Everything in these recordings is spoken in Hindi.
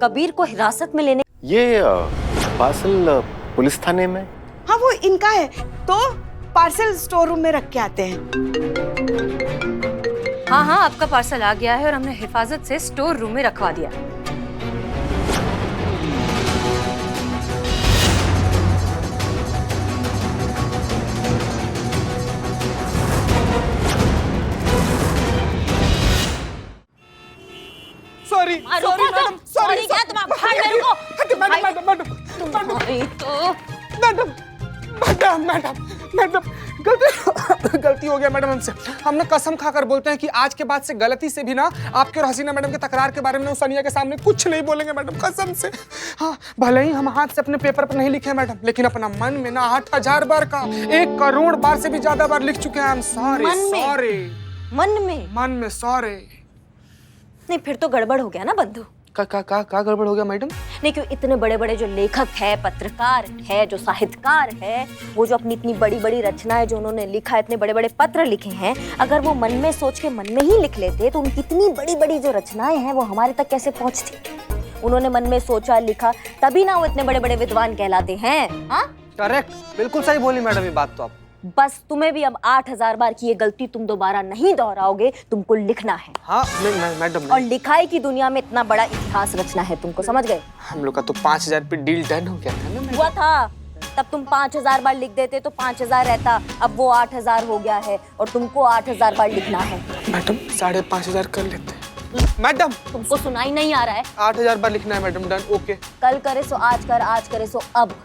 कबीर को हिरासत में लेने। ये पार्सल पुलिस थाने में? हाँ वो इनका है, तो पार्सल स्टोर रूम में रख के आते हैं। हाँ हाँ, आपका पार्सल आ गया है और हमने हिफाजत से स्टोर रूम में रखवा दिया। सॉरी सॉरी मैडम, सॉरी क्या तुम भाग मेरे को? मैडम मैडम तुम्हारी तो मैडम मैडम मैडम मैडम गलती हो गया मैडम हमसे। हमने कसम खाकर बोलते हैं कि आज के बाद से गलती से भी ना आपके और हसीना मैडम के तकरार के बारे में उस सनिया के सामने कुछ नहीं बोलेंगे मैडम, कसम से। हाँ भले ही हम हाथ से अपने पेपर पर नहीं लिखे मैडम, लेकिन अपना मन में ना 8000 बार का 1 करोड़ बार से भी ज्यादा बार लिख चुके हैं। हम सॉरी सॉरी। मन में सॉरी। नहीं, फिर तो गड़बड़ हो गया ना बंधु। का गड़बड़ हो गया मैडम? नहीं, क्यों इतने बड़े बड़े जो लेखक है, पत्रकार है, जो साहित्यकार है, वो जो अपनी इतनी बड़ी बड़ी रचनाएं जो उन्होंने लिखा, इतने बड़े बड़े पत्र लिखे हैं, अगर वो मन में सोच के मन में ही लिख लेते तो उनकी इतनी बड़ी बड़ी जो रचनाएं हैं वो हमारे तक कैसे पहुंचती? उन्होंने मन में सोचा, लिखा, तभी ना वो इतने बड़े बड़े विद्वान कहलाते हैं। हाँ करेक्ट, बिल्कुल सही बोली मैडम ये बात तो आप। बस तुम्हें भी अब 8000 बार की ये गलती तुम दोबारा नहीं दोहराओगे, तुमको लिखना है। हाँ मैडम। और लिखाई की दुनिया में इतना बड़ा इतिहास रचना है तुमको, समझ गए? हम लोग का तो 5000 पे डील डन हो गया था ना मैडम। हुआ था, तब तुम 5000 बार लिख देते तो 5000 रहता, अब वो 8000 हो गया है और तुमको 8000 बार लिखना है। मैडम 5500 कर लेते हैं मैडम। तुमको सुनाई नहीं आ रहा है? 8000 बार लिखना है मैडम, डन, ओके। कल करे सो आज कर, आज करे सो अब।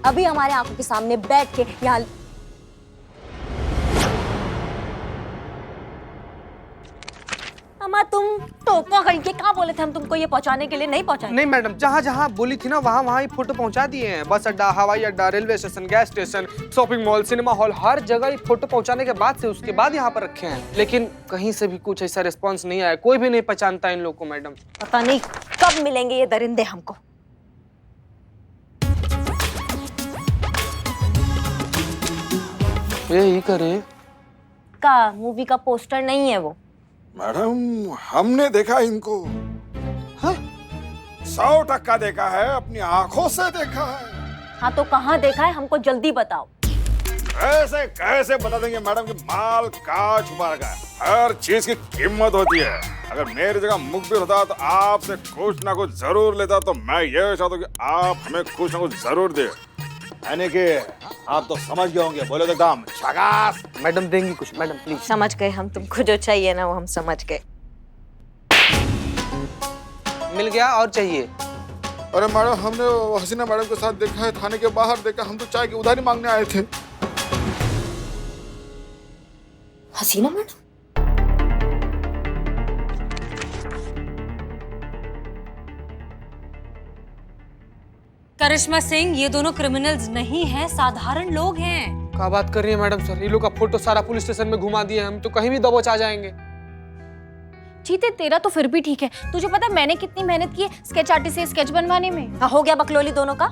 अभी हमारे आंखों के सामने बैठ के यहाँ। अम्मा तुम टोपा कहीं के कहाँ बोले थे हम तुमको ये पहुंचाने के लिए? नहीं पहुंचाए? नहीं मैडम, जहाँ जहाँ बोली थी ना वहाँ ही फोटो पहुँचा दिए हैं। बस अड्डा, हवाई अड्डा, railway station, gas station, shopping mall, cinema hall, हर जगह ये फोटो पहुँचाने के बाद से उसके बाद यहाँ पर रखे हैं। लेकिन कहीं से भी कुछ ऐसा रिस्पॉन्स नहीं आया, कोई भी नहीं पहचानता इन लोग को मैडम। पता नहीं कब मिलेंगे ये दरिंदे हमको। यही करे का मूवी का पोस्टर नहीं है वो? मैडम हमने देखा इनको। हाँ? 100% देखा है, अपनी आंखों से देखा है। हाँ तो कहाँ देखा है, हमको जल्दी बताओ। कैसे कैसे बता देंगे मैडम कि माल का छुपा रखा है। हर चीज की कीमत होती है। अगर मेरी जगह मुखबिर होता तो आपसे कुछ ना कुछ जरूर लेता, तो मैं ये चाहता हूँ कि आप हमें कुछ ना कुछ जरूर दे। यानी कि आप तो समझ गए होंगे, बोले तो एकदम झकास। मैडम देंगी कुछ? Madam please. समझ गए हम, तुमको जो चाहिए ना वो हम समझ गए। मिल गया और चाहिए? अरे मैडम हमने हसीना मैडम के साथ देखा है, थाने के बाहर देखा। हम तो चाय की उधारी मांगने आए थे। हसीना मैडम? करिश्मा सिंह, ये दोनों क्रिमिनल्स नहीं हैं, साधारण लोग हैं। क्या बात कर रही है मैडम सर? ये लोग का फोटो सारा पुलिस स्टेशन में घुमा दिए, हम तो कहीं भी दबोच आ जाएंगे। जीते तेरा तो फिर भी ठीक है, तुझे पता है मैंने कितनी मेहनत की है स्केच आर्टिस्ट से स्केच बनवाने में। हाँ हो गया बकलोली दोनों का।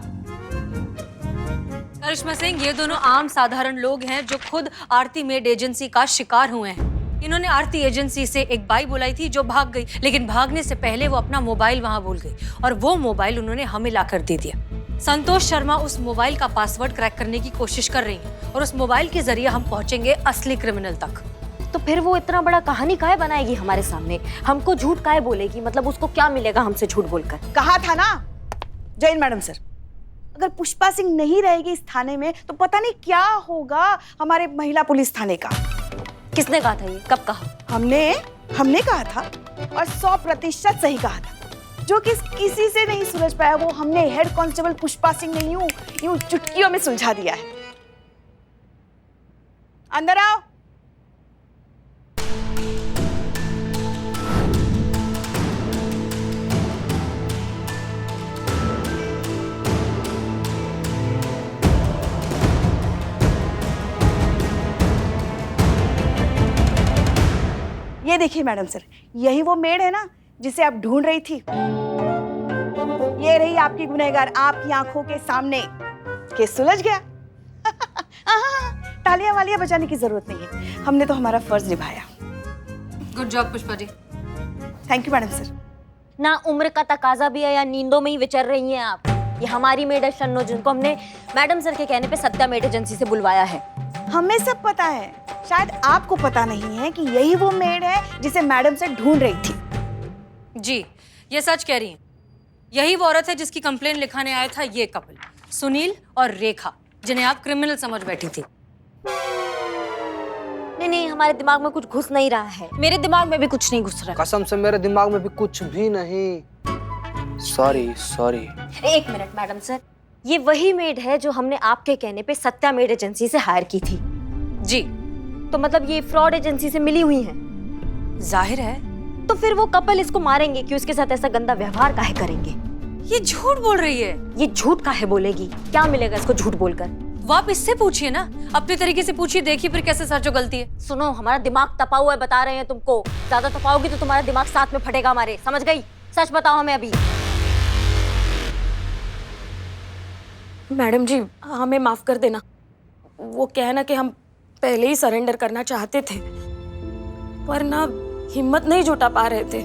करिश्मा सिंह, ये दोनों आम साधारण लोग हैं जो खुद आरती मेड एजेंसी का शिकार हुए हैं। इन्होंने आरती एजेंसी से एक बाई बुलाई थी जो भाग गई, लेकिन भागने से पहले वो अपना मोबाइल वहां भूल गई और वो मोबाइल उन्होंने हमें लाकर दे दिया। संतोष शर्मा उस मोबाइल का पासवर्ड क्रैक करने की कोशिश कर रही हैं और उस मोबाइल के जरिए हम पहुंचेंगे असली क्रिमिनल तक। तो फिर वो इतना बड़ा कहानी काहे बनाएगी हमारे सामने? हमको झूठ काहे बोलेगी? मतलब उसको क्या मिलेगा हमसे झूठ बोलकर? कहा था ना जैन मैडम सर, अगर पुष्पा सिंह नहीं रहेगी इस थाने में तो पता नहीं क्या होगा हमारे महिला पुलिस थाने का। किसने कहा था ये? कब कहा? हमने कहा था और 100% सही कहा था। जो कि किसी से नहीं सुलझ पाया वो हमने हेड कांस्टेबल पुष्पा सिंह ने यूं चुटकियों में सुलझा दिया है। अंदर आओ। ये देखिए मैडम सर, यही वो मेड है ना जिसे आप ढूंढ रही थी। ये रही आपकी गुनहगार आपकी आंखों के सामने। केस सुलझ गया। तालियां वालियां बजाने की जरूरत नहीं है, हमने तो हमारा फर्ज निभाया। Good job Pushpa ji. Thank you madam sir. ना उम्र का तकाजा भी है या नींदों में ही विचर रही हैं आप। ये हमारी मेड है शन्नो, जिनको हमने मैडम सर के कहने पे सत्या मेड एजेंसी से बुलवाया है। हमें सब पता है, शायद आपको पता नहीं है कि यही वो मेड है जिसे मैडम से ढूंढ रही थी। जी, ये सच कह रही हैं। यही वो औरत है जिसकी कंप्लेन लिखाने आया था ये कपल, सुनील और रेखा, जिन्हें आप क्रिमिनल समझ बैठी थी। नहीं, हमारे दिमाग में कुछ घुस नहीं रहा है। मेरे दिमाग में भी कुछ नहीं घुस रहा। कसम से मेरे दिमाग में भी कुछ भी नहीं। सॉरी। एक मिनट मैडम सर, ये वही मेड है जो हमने आपके कहने पे सत्या मेड एजेंसी से हायर की थी। जी, तो मतलब ये फ्रॉड एजेंसी से मिली हुई है। जाहिर है। तो फिर वो कपल इसको मारेंगे कि उसके साथ ऐसा गंदा व्यवहार काहे करेंगे? ये झूठ बोल रही है। ये झूठ काहे बोलेगी? क्या मिलेगा इसको झूठ बोलकर? वो आप इससे पूछिए ना, अपने तरीके से पूछिए, देखिए फिर कैसे सच गलती है। सुनो, हमारा दिमाग तपा हुआ है, बता रहे हैं तुमको। ज्यादा तपाओगी तो तुम्हारा दिमाग साथ में फटेगा हमारे, समझ गई? सच बताओ हमें अभी। मैडम जी, हमें माफ कर देना। वो क्या है ना कि हम पहले ही सरेंडर करना चाहते थे, पर ना हिम्मत नहीं जुटा पा रहे थे।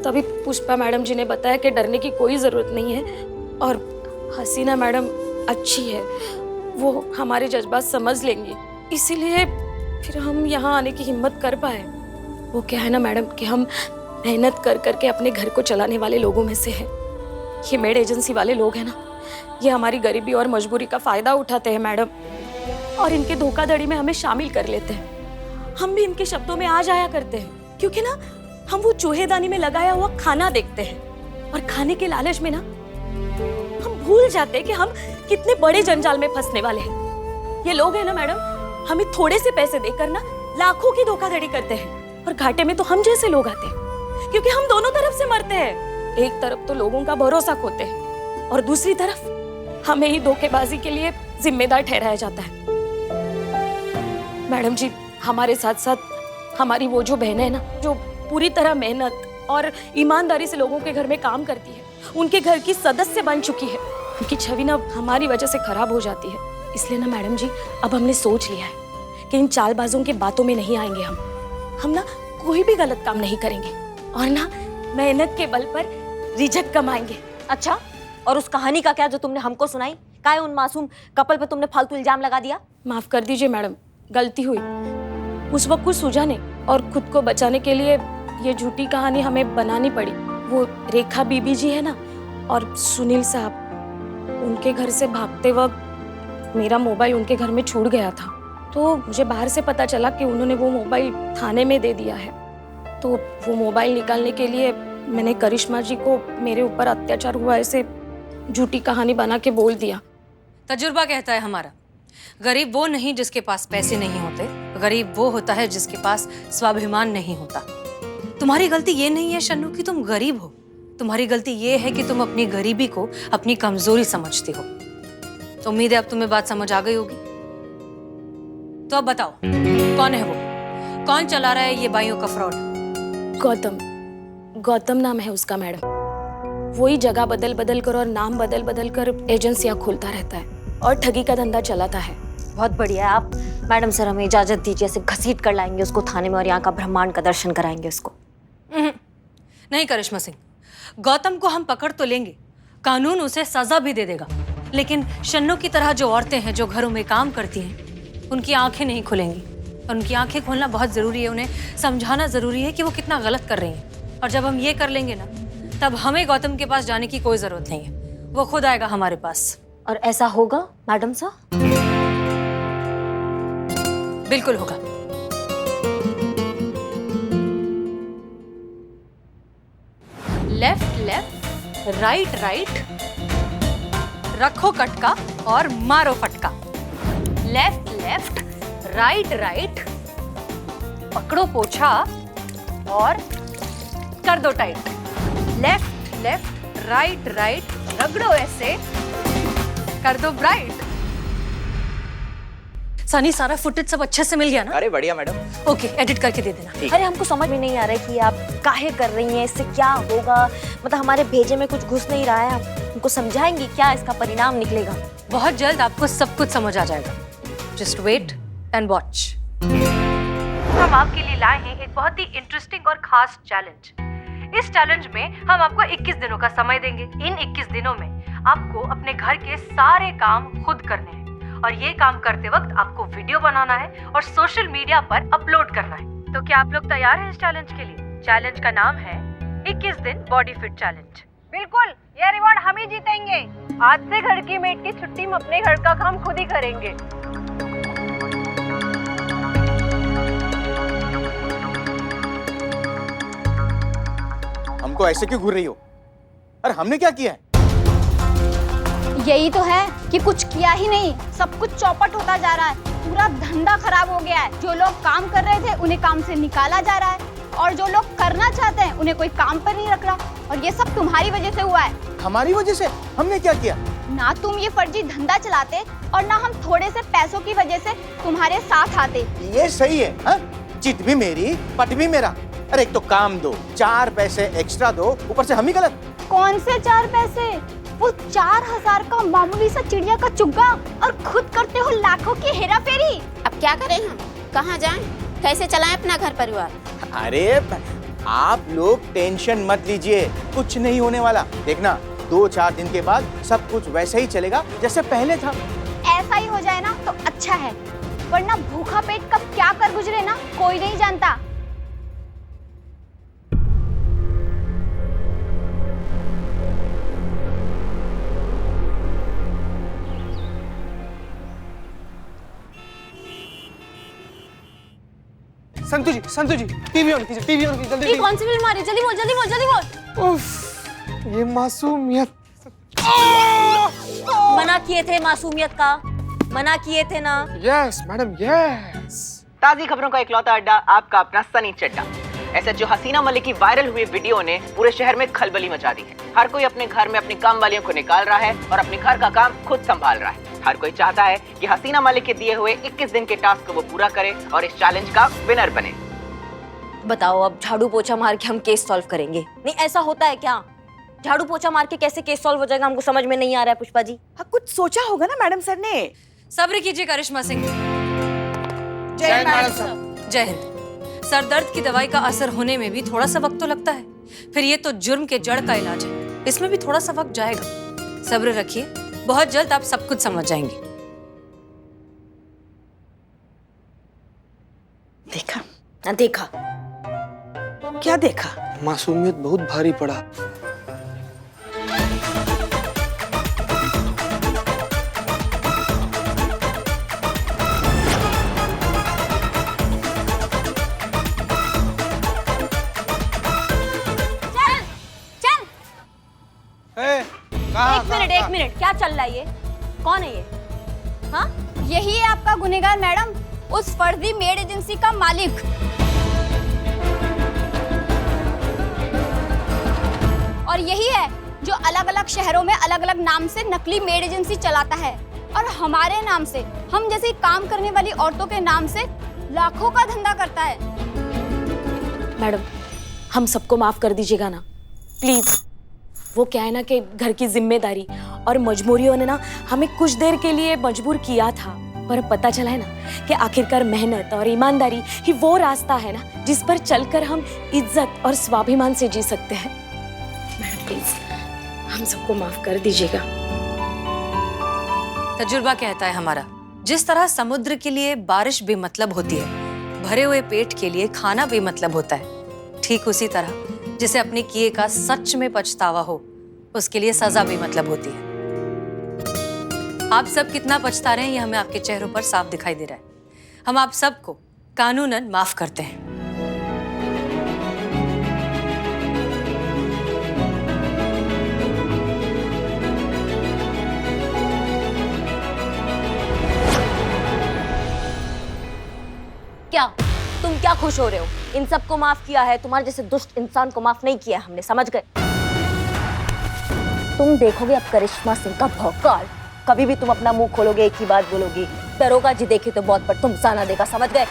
तभी पुष्पा मैडम जी ने बताया कि डरने की कोई ज़रूरत नहीं है और हसीना मैडम अच्छी है, वो हमारे जज्बात समझ लेंगी, इसीलिए फिर हम यहाँ आने की हिम्मत कर पाए। वो क्या है ना मैडम कि हम मेहनत कर करके अपने घर को चलाने वाले लोगों में से हैं। ये मेड एजेंसी वाले लोग हैं ना, ये हमारी गरीबी और मजबूरी का फायदा उठाते हैं मैडम, और इनके धोखाधड़ी में हमें शामिल कर लेते हैं। हम भी इनके शब्दों में आ जाया करते हैं, क्योंकि ना हम वो चूहेदानी में लगाया हुआ खाना देखते हैं और खाने के लालच में ना हम भूल जाते हैं कि हम कितने बड़े जंजाल में फंसने वाले हैं। ये लोग हैं ना मैडम, हमें थोड़े से पैसे देकर ना लाखों की धोखाधड़ी करते हैं, और घाटे में तो हम जैसे लोग आते हैं, क्योंकि हम दोनों तरफ से मरते हैं। एक तरफ तो लोगों का भरोसा खोते हैं और दूसरी तरफ हमें ही धोखेबाजी के लिए जिम्मेदार ठहराया जाता है। मैडम जी, हमारे साथ साथ हमारी वो जो बहन है ना, जो पूरी तरह मेहनत और ईमानदारी से लोगों के घर में काम करती है, उनके घर की सदस्य बन चुकी है, उनकी छवि ना हमारी वजह से खराब हो जाती है। इसलिए ना मैडम जी, अब हमने सोच लिया है कि इन चालबाजों की बातों में नहीं आएंगे। हम ना कोई भी गलत काम नहीं करेंगे और ना मेहनत के बल पर रिजक कमाएंगे। अच्छा, और उस कहानी का क्या जो तुमने हमको सुनाई? काहे उन मासूम कपल पे तुमने फालतू इल्जाम लगा दिया? माफ कर दीजिए मैडम, गलती हुई। उस वक्त कुछ सूझा नहीं और खुद को बचाने के लिए ये झूठी कहानी हमें बनानी पड़ी। वो रेखा बीबी जी है ना, और सुनील साहब, उनके घर से भागते वक्त मेरा मोबाइल उनके घर में छूट गया था, तो मुझे बाहर से पता चला कि उन्होंने वो मोबाइल थाने में दे दिया है। तो वो मोबाइल निकालने के लिए मैंने करिश्मा जी को मेरे ऊपर अत्याचार हुआ ऐसे झूठी कहानी बना के बोल दिया। तजुर्बा कहता है हमारा, गरीब वो नहीं जिसके पास पैसे नहीं होते, गरीब वो होता है जिसके पास स्वाभिमान नहीं होता। तुम्हारी गलती ये नहीं है शन्नू कि तुम गरीब हो, तुम्हारी गलती ये है कि तुम अपनी गरीबी को अपनी कमजोरी समझती हो। तो उम्मीद है अब तुम्हें बात समझ आ गई होगी। तो अब बताओ, कौन है वो? कौन चला रहा है ये बाइयों का फ्रॉड? गौतम नाम है उसका मैडम। वही जगह बदल बदल कर और नाम बदल बदल कर एजेंसियां खोलता रहता है और ठगी का धंधा चलाता है। बहुत बढ़िया। आप मैडम सर हमें इजाजत दीजिए, ऐसे घसीट कर लाएंगे उसको थाने में और यहाँ का ब्रह्मांड का दर्शन कराएंगे उसको। नहीं करिश्मा सिंह, गौतम को हम पकड़ तो लेंगे, कानून उसे सजा भी दे देगा, लेकिन शन्नू की तरह जो औरतें हैं जो घरों में काम करती हैं, उनकी आंखें नहीं खुलेंगी। और उनकी आंखें खोलना बहुत जरूरी है, उन्हें समझाना जरूरी है कि वो कितना गलत कर रही हैं। और जब हम ये कर लेंगे ना, तब हमें गौतम के पास जाने की कोई जरूरत नहीं है, वो खुद आएगा हमारे पास। और ऐसा होगा मैडम साहब? बिल्कुल होगा। लेफ्ट लेफ्ट, राइट राइट, रखो कटका और मारो फटका। लेफ्ट लेफ्ट, राइट राइट, पकड़ो पोछा और कर दो tight. Left left, right right, रगड़ो ऐसे, कर दो ब्राइट। सनी, सारा फुटेज सब अच्छे से मिल गया ना? अरे बढ़िया मैडम। ओके, एडिट करके दे देना। अरे हमको समझ में नहीं आ रहा है कि आप काहे कर रही हैं, इससे क्या होगा? मतलब हमारे भेजे में कुछ घुस नहीं रहा है, आप हमको समझाएंगी क्या इसका परिणाम निकलेगा? बहुत जल्द आपको सब कुछ समझ आ जाएगा। Just wait and watch. हम आपके लिए लाए हैं एक बहुत ही इंटरेस्टिंग और खास चैलेंज। इस चैलेंज में हम आपको 21 दिनों का समय देंगे। इन 21 दिनों में आपको अपने घर के सारे काम खुद करने हैं और ये काम करते वक्त आपको वीडियो बनाना है और सोशल मीडिया पर अपलोड करना है। तो क्या आप लोग तैयार हैं इस चैलेंज के लिए? चैलेंज का नाम है 21 दिन बॉडी फिट चैलेंज। बिल्कुल, ये रिवॉर्ड हम ही जीतेंगे। आज से घर की मेड की छुट्टी, हम अपने घर का काम खुद ही करेंगे। हमको ऐसे क्यों घूर रही हो? अरे हमने क्या किया है? यही तो है कि कुछ किया ही नहीं, सब कुछ चौपट होता जा रहा है। पूरा धंधा खराब हो गया है। जो लोग काम कर रहे थे उन्हें काम से निकाला जा रहा है और जो लोग करना चाहते हैं उन्हें कोई काम पर नहीं रख रहा। और ये सब तुम्हारी वजह से हुआ है। हमारी वजह से? हमने क्या किया? ना तुम ये फर्जी धंधा चलाते और ना हम थोड़े से पैसों की वजह से तुम्हारे साथ आते। ये सही है, हाँ? चित भी मेरी, पट भी मेरा। अरे एक तो काम दो, 4 पैसे एक्स्ट्रा दो, ऊपर से हम ही गलत। कौन से 4 पैसे? वो 4000 का मामूली सा चिड़िया का चुग्गा और खुद करते हो लाखों की हेरा फेरी। अब क्या करें हम? कहाँ जाएं? कैसे चलाएं अपना घर परिवार? अरे आप लोग टेंशन मत लीजिए, कुछ नहीं होने वाला। देखना 2-4 दिन के बाद सब कुछ वैसे ही चलेगा जैसे पहले था। ऐसा ही हो जाए ना तो अच्छा है, वरना भूखा पेट कब क्या कर गुजरे ना कोई नहीं जानता। संतु जी, टीवी ऑन कीजिए, टीवी ऑन कीजिए, जल्दी। ये कौन सी फिल्म आ रही है? जल्दी बोल, जल्दी बोल, जल्दी बोल। उफ, ये मासूमियत। मना किए थे मासूमियत का, मना किए थे ना। Yes madam, yes. ताज़ी खबरों का इकलौता अड्डा, आपका अपना सनी चड्डा। एसएचओ हसीना मलिक की वायरल हुई वीडियो ने पूरे शहर में खलबली मचा दी है। हर कोई अपने घर में अपनी काम वालियों को निकाल रहा है और अपने घर का काम खुद संभाल रहा है। हर कोई चाहता है कि हसीना मलिक के दिए हुए 21 दिन के टास्क को वो पूरा करे और इस चैलेंज का विनर बने। बताओ, अब झाड़ू पोछा मार के हम केस सॉल्व करेंगे? नहीं, ऐसा होता है क्या? झाड़ू पोछा मार के कैसे केस सॉल्व हो जाएगा? हमको समझ में नहीं आ रहा है पुष्पा जी। हाँ, कुछ सोचा होगा ना मैडम सर ने। सब्र कीजिए करिश्मा सिंह। जय हिंद मैडम साहब। जय हिंद। सर दर्द की दवाई का असर होने में भी थोड़ा सा वक्त तो लगता है, फिर ये तो जुर्म के जड़ का इलाज है, इसमें भी थोड़ा सा वक्त जाएगा। सब्र रखिए, बहुत जल्द आप सब कुछ समझ जाएंगे। देखा? देखा? क्या देखा? मासूमियत बहुत भारी पड़ा। एक मिनट, क्या चल रहा है ये? कौन है ये? हाँ, यही है आपका गुनहगार मैडम, उस फर्जी मेड एजेंसी का मालिक। और यही है जो अलग अलग शहरों में अलग अलग नाम से नकली मेड एजेंसी चलाता है और हमारे नाम से, हम जैसी काम करने वाली औरतों के नाम से लाखों का धंधा करता है। मैडम, हम सबको माफ कर दीजिएगा ना प्लीज। वो क्या है ना कि घर की जिम्मेदारी और मजबूरियों ने ना हमें कुछ देर के लिए मजबूर किया था, पर पता चला है ना कि आखिरकार मेहनत और ईमानदारी ही वो रास्ता है ना जिस पर चलकर हम इज्जत और स्वाभिमान से जी सकते हैं। मैडम प्लीज हम सबको माफ कर दीजिएगा। तजुर्बा कहता है हमारा, जिस तरह समुद्र के लिए बारिश बेमतलब होती है, भरे हुए पेट के लिए खाना बेमतलब होता है, ठीक उसी तरह जिसे अपने किए का सच में पछतावा हो, उसके लिए सजा बेमतलब होती है। आप सब कितना पछता रहे हैं ये हमें आपके चेहरों पर साफ दिखाई दे रहा है। हम आप सबको कानूनन माफ करते हैं। क्या तुम क्या खुश हो रहे हो? इन सबको माफ किया है, तुम्हारे जैसे दुष्ट इंसान को माफ नहीं किया हमने, समझ गए? तुम देखोगे अब करिश्मा सिंह का भौकाल। कभी भी तुम अपना मुंह खोलोगे एक ही बात बोलोगी, दरोगा जी देखे तो बहुत पर तुम साना देगा, समझ गए?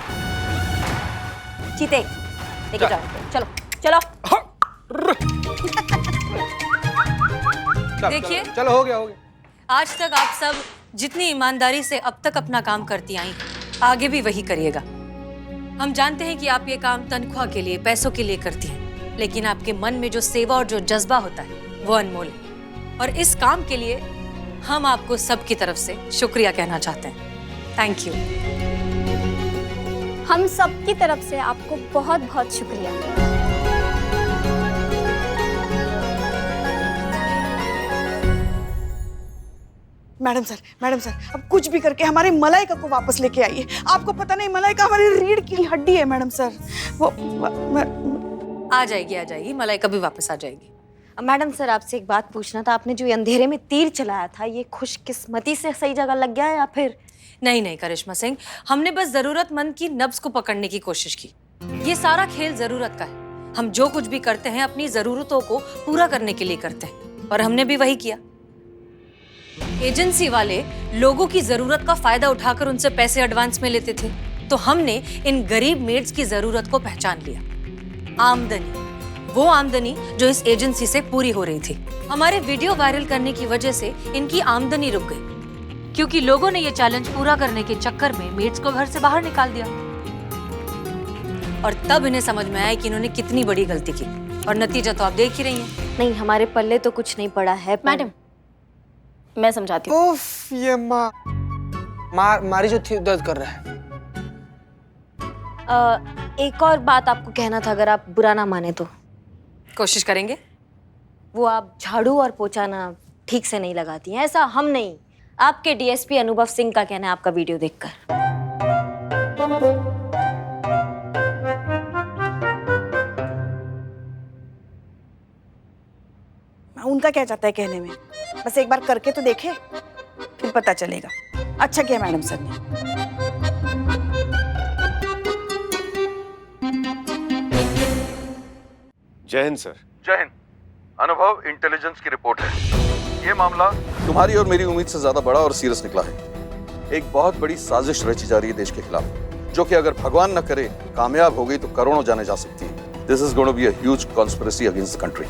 चीते लेके जाओ, चलो चलो। देखिए, चलो हो गया। आज तक आप सब जितनी ईमानदारी से अब तक अपना काम करती आई हैं, आगे भी वही करिएगा। हम जानते हैं कि आप ये काम तनख्वाह के लिए, पैसों के लिए करती हैं, लेकिन आपके मन में जो सेवा और जो जज्बा होता है वो अनमोल है। और इस काम के लिए हम आपको सबकी तरफ से शुक्रिया कहना चाहते हैं। Thank you. हम सबकी तरफ से आपको बहुत बहुत शुक्रिया। मैडम सर अब कुछ भी करके हमारे मलाइका को वापस लेके आइए। आपको पता नहीं, मलाइका हमारी रीढ़ की हड्डी है मैडम सर। वो आ जाएगी, मलाइका भी वापस आ जाएगी। मैडम सर, आपसे एक बात पूछना था। आपने जो ये अंधेरे में तीर चलाया था, ये खुशकिस्मती से सही जगह लग गया या फिर? नहीं करिश्मा सिंह, हमने बस जरूरतमंद की नब्ज को पकड़ने की कोशिश की। ये सारा खेल जरूरत का है। हम जो कुछ भी करते हैं अपनी जरूरतों को पूरा करने के लिए करते हैं, और हमने भी वही किया। एजेंसी वाले लोगों की जरूरत का फायदा उठाकर उनसे पैसे एडवांस में लेते थे, तो हमने इन गरीब मेड्स की जरूरत को पहचान लिया। आमदनी, वो आमदनी जो इस एजेंसी से पूरी हो रही थी। हमारे वीडियो वायरल करने की वजह से इनकी आमदनी रुक गई, क्योंकि लोगों ने ये चैलेंज पूरा करने के चक्कर में मेड्स को घर से बाहर निकाल दिया। और तब इन्हें समझ में आया कि इन्होंने कितनी बड़ी गलती की, और नतीजा तो आप देख ही रही हैं। नहीं, हमारे पल्ले तो कुछ नहीं पड़ा है। मैडम, मैं समझाती हूँ। उफ, ये मारी जो थी दर्द कर रहा है। एक और बात आपको कहना था, अगर आप बुरा ना माने तो। कोशिश करेंगे। वो आप झाड़ू और पोछा ना ठीक से नहीं लगाती हैं। ऐसा हम नहीं, आपके डीएसपी अनुभव सिंह का कहना है आपका वीडियो देखकर। उनका क्या चाहता है कहने में? बस एक बार करके तो देखे, फिर पता चलेगा। अच्छा किया मैडम सर ने। जय हिंद सर। जय हिंद। अनुभव, इंटेलिजेंस की रिपोर्ट है। ये मामला तुम्हारी और मेरी उम्मीद से ज्यादा बड़ा और सीरियस निकला है। एक बहुत बड़ी साजिश रची जा रही है देश के खिलाफ, जो कि अगर भगवान न करे कामयाब हो गई तो करोड़ों जाने जा सकती है। This is going to be a huge conspiracy against the country.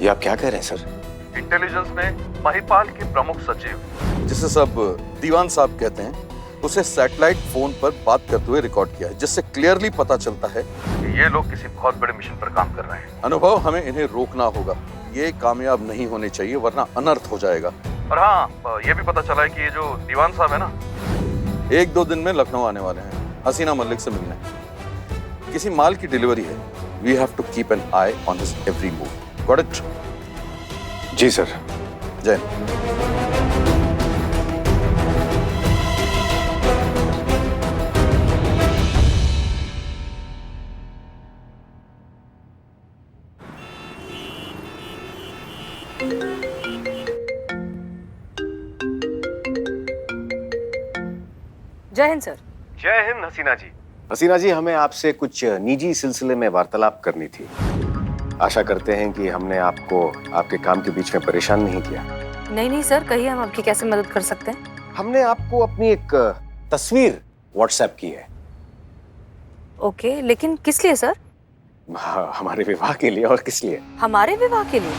ये आप क्या कह रहे हैं सर? इंटेलिजेंस ने महिपाल के प्रमुख सचिव, जिसे सब दीवान साहब कहते हैं, उसे सैटेलाइट फोन पर बात करते हुए रिकॉर्ड किया है, जिससे क्लियरली पता चलता है कि ये लोग किसी बहुत बड़े मिशन पर काम कर रहे हैं। अनुभव, हमें इन्हें रोकना होगा। ये कामयाब नहीं होने चाहिए, वरना अनर्थ हो जाएगा। और हाँ, ये भी पता चला है कि ये जो दीवान साहब है ना, 1-2 दिन में लखनऊ आने वाले हैं हसीना मलिक से मिलने। किसी माल की डिलीवरी है। We have to keep an eye on his every move. Got it? जी सर। जय हिंद। जय हिंद सर। जय हिंद हसीना जी। हसीना जी, हमें आपसे कुछ निजी सिलसिले में वार्तालाप करनी थी। आशा करते हैं कि हमने आपको आपके काम के बीच में परेशान नहीं किया। नहीं सर, कहिए, हम आपकी कैसे मदद कर सकते हैं? हमने आपको अपनी एक तस्वीर व्हाट्सएप की है। ओके, लेकिन किस लिए सर? हमारे विवाह के लिए। और किस लिए? हमारे विवाह के लिए?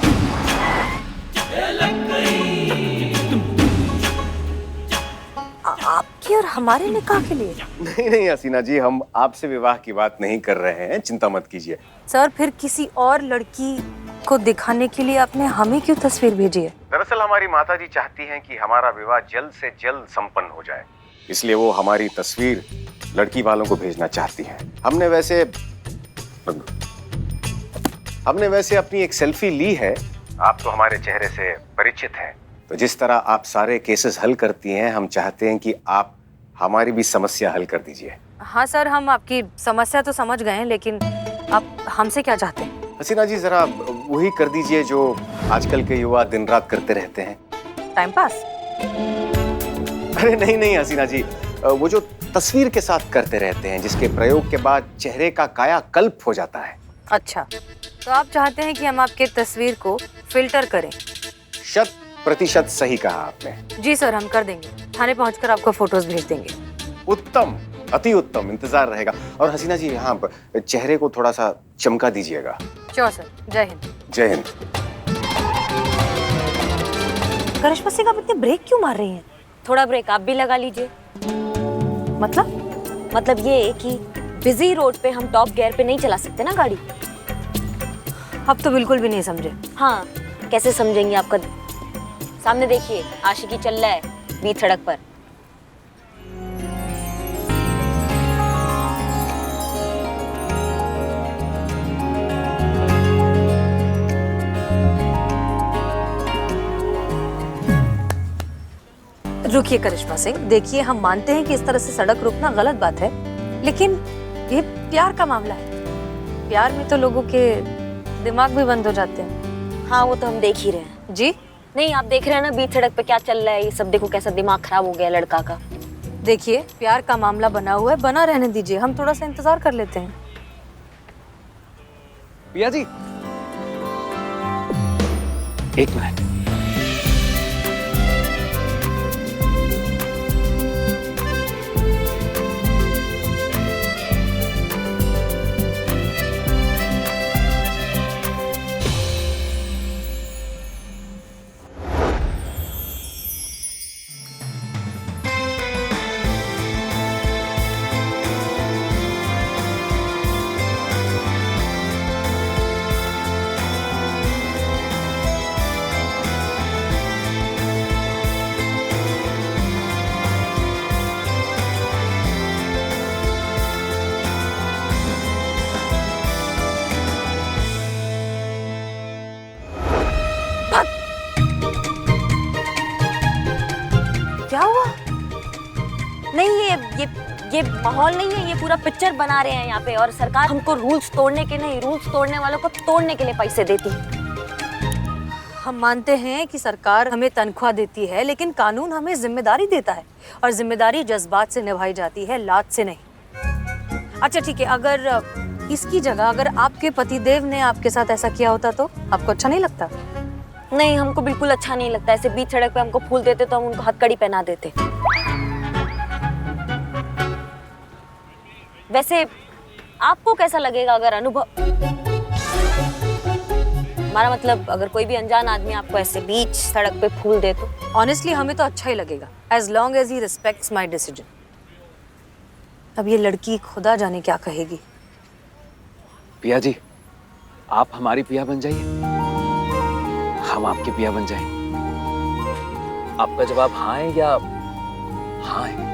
आपकी और हमारे निकाह के लिए? नहीं हसीना जी, हम आपसे विवाह की बात नहीं कर रहे हैं, चिंता मत कीजिए। सर, फिर किसी और लड़की को दिखाने के लिए आपने हमें क्यों तस्वीर भेजी है? दरअसल हमारी माताजी चाहती हैं कि हमारा विवाह जल्द से जल्द संपन्न हो जाए, इसलिए वो हमारी तस्वीर लड़की वालों को भेजना चाहती हैं। हमने वैसे अपनी एक सेल्फी ली है। आप तो हमारे चेहरे से परिचित हैं, तो जिस तरह आप सारे केसेस हल करती हैं, हम चाहते हैं कि आप हमारी भी समस्या हल कर दीजिए। हाँ सर, हम आपकी समस्या तो समझ गए हैं, लेकिन आप हमसे क्या चाहते हैं? हसीना जी, जरा वही कर दीजिए जो आजकल के युवा दिन रात करते रहते हैं। Time pass? अरे नहीं हसीना जी, वो जो तस्वीर के साथ करते रहते हैं, जिसके प्रयोग के बाद चेहरे का कायाकल्प हो जाता है। अच्छा, तो आप चाहते हैं कि हम आपके तस्वीर को फिल्टर करें? 100% सही कहा आपने। जी सर, हम कर देंगे। थाने पहुंचकर आपको फोटोज भेज देंगे। उत्तम, अति उत्तम, इंतजार रहेगा। और हसीना जी, यहाँ चेहरे को थोड़ा सा चमका दीजिएगा। Sure sir. जय हिंद। जय हिंद। करिश्मा सिंह, आप इतने ब्रेक क्यों मार रही हैं? थोड़ा ब्रेक आप भी लगा लीजिए। मतलब ये कि बिजी रोड पे हम टॉप गियर पे नहीं चला सकते ना गाड़ी। अब तो बिल्कुल भी नहीं समझे। हाँ, कैसे समझेंगे आपका? सामने देखिए, आशिकी चल रहा है बीच सड़क पर। रुकिए करिश्मा सिंह, देखिए हम मानते हैं कि इस तरह से सड़क रोकना गलत बात है, लेकिन ये प्यार का मामला है। प्यार में तो लोगों के दिमाग भी बंद हो जाते हैं। हाँ, वो तो हम देख ही रहे हैं। जी नहीं, आप देख रहे हैं ना बीच सड़क पे क्या चल रहा है, ये सब देखो कैसा दिमाग खराब हो गया लड़का का। देखिए, प्यार का मामला बना हुआ है, बना रहने दीजिए, हम थोड़ा सा इंतजार कर लेते हैं। पिया जी, एक मिनट। क्या हुआ? नहीं, ये माहौल नहीं है, ये पूरा पिक्चर बना रहे हैं यहाँ पे, और सरकार हमको रूल्स तोड़ने के नहीं, रूल्स तोड़ने वालों को तोड़ने के लिए पैसे देती है। हम मानते हैं कि सरकार हमें तनख्वाह देती है, लेकिन कानून हमें जिम्मेदारी देता है, और जिम्मेदारी जज्बात से निभाई जाती है, लात से नहीं। अच्छा ठीक है, अगर इसकी जगह अगर आपके पतिदेव ने आपके साथ ऐसा किया होता तो आपको अच्छा नहीं लगता? नहीं, हमको बिल्कुल अच्छा नहीं लगता। ऐसे बीच सड़क पे हमको फूल देते तो हम उनको हथकड़ी पहना देते। वैसे आपको कैसा लगेगा अगर अनुभव, हमारा मतलब अगर कोई भी अनजान आदमी आपको ऐसे बीच सड़क पे फूल दे तो? ऑनेस्टली हमें तो अच्छा ही लगेगा, as long as he respects my decision. अब ये लड़की खुदा जाने क्या कहेगी। पिया जी, आप हमारी पिया बन जाइए, हम आपके पिया बन जाएं। आपका जवाब हाँ है या हाँ है?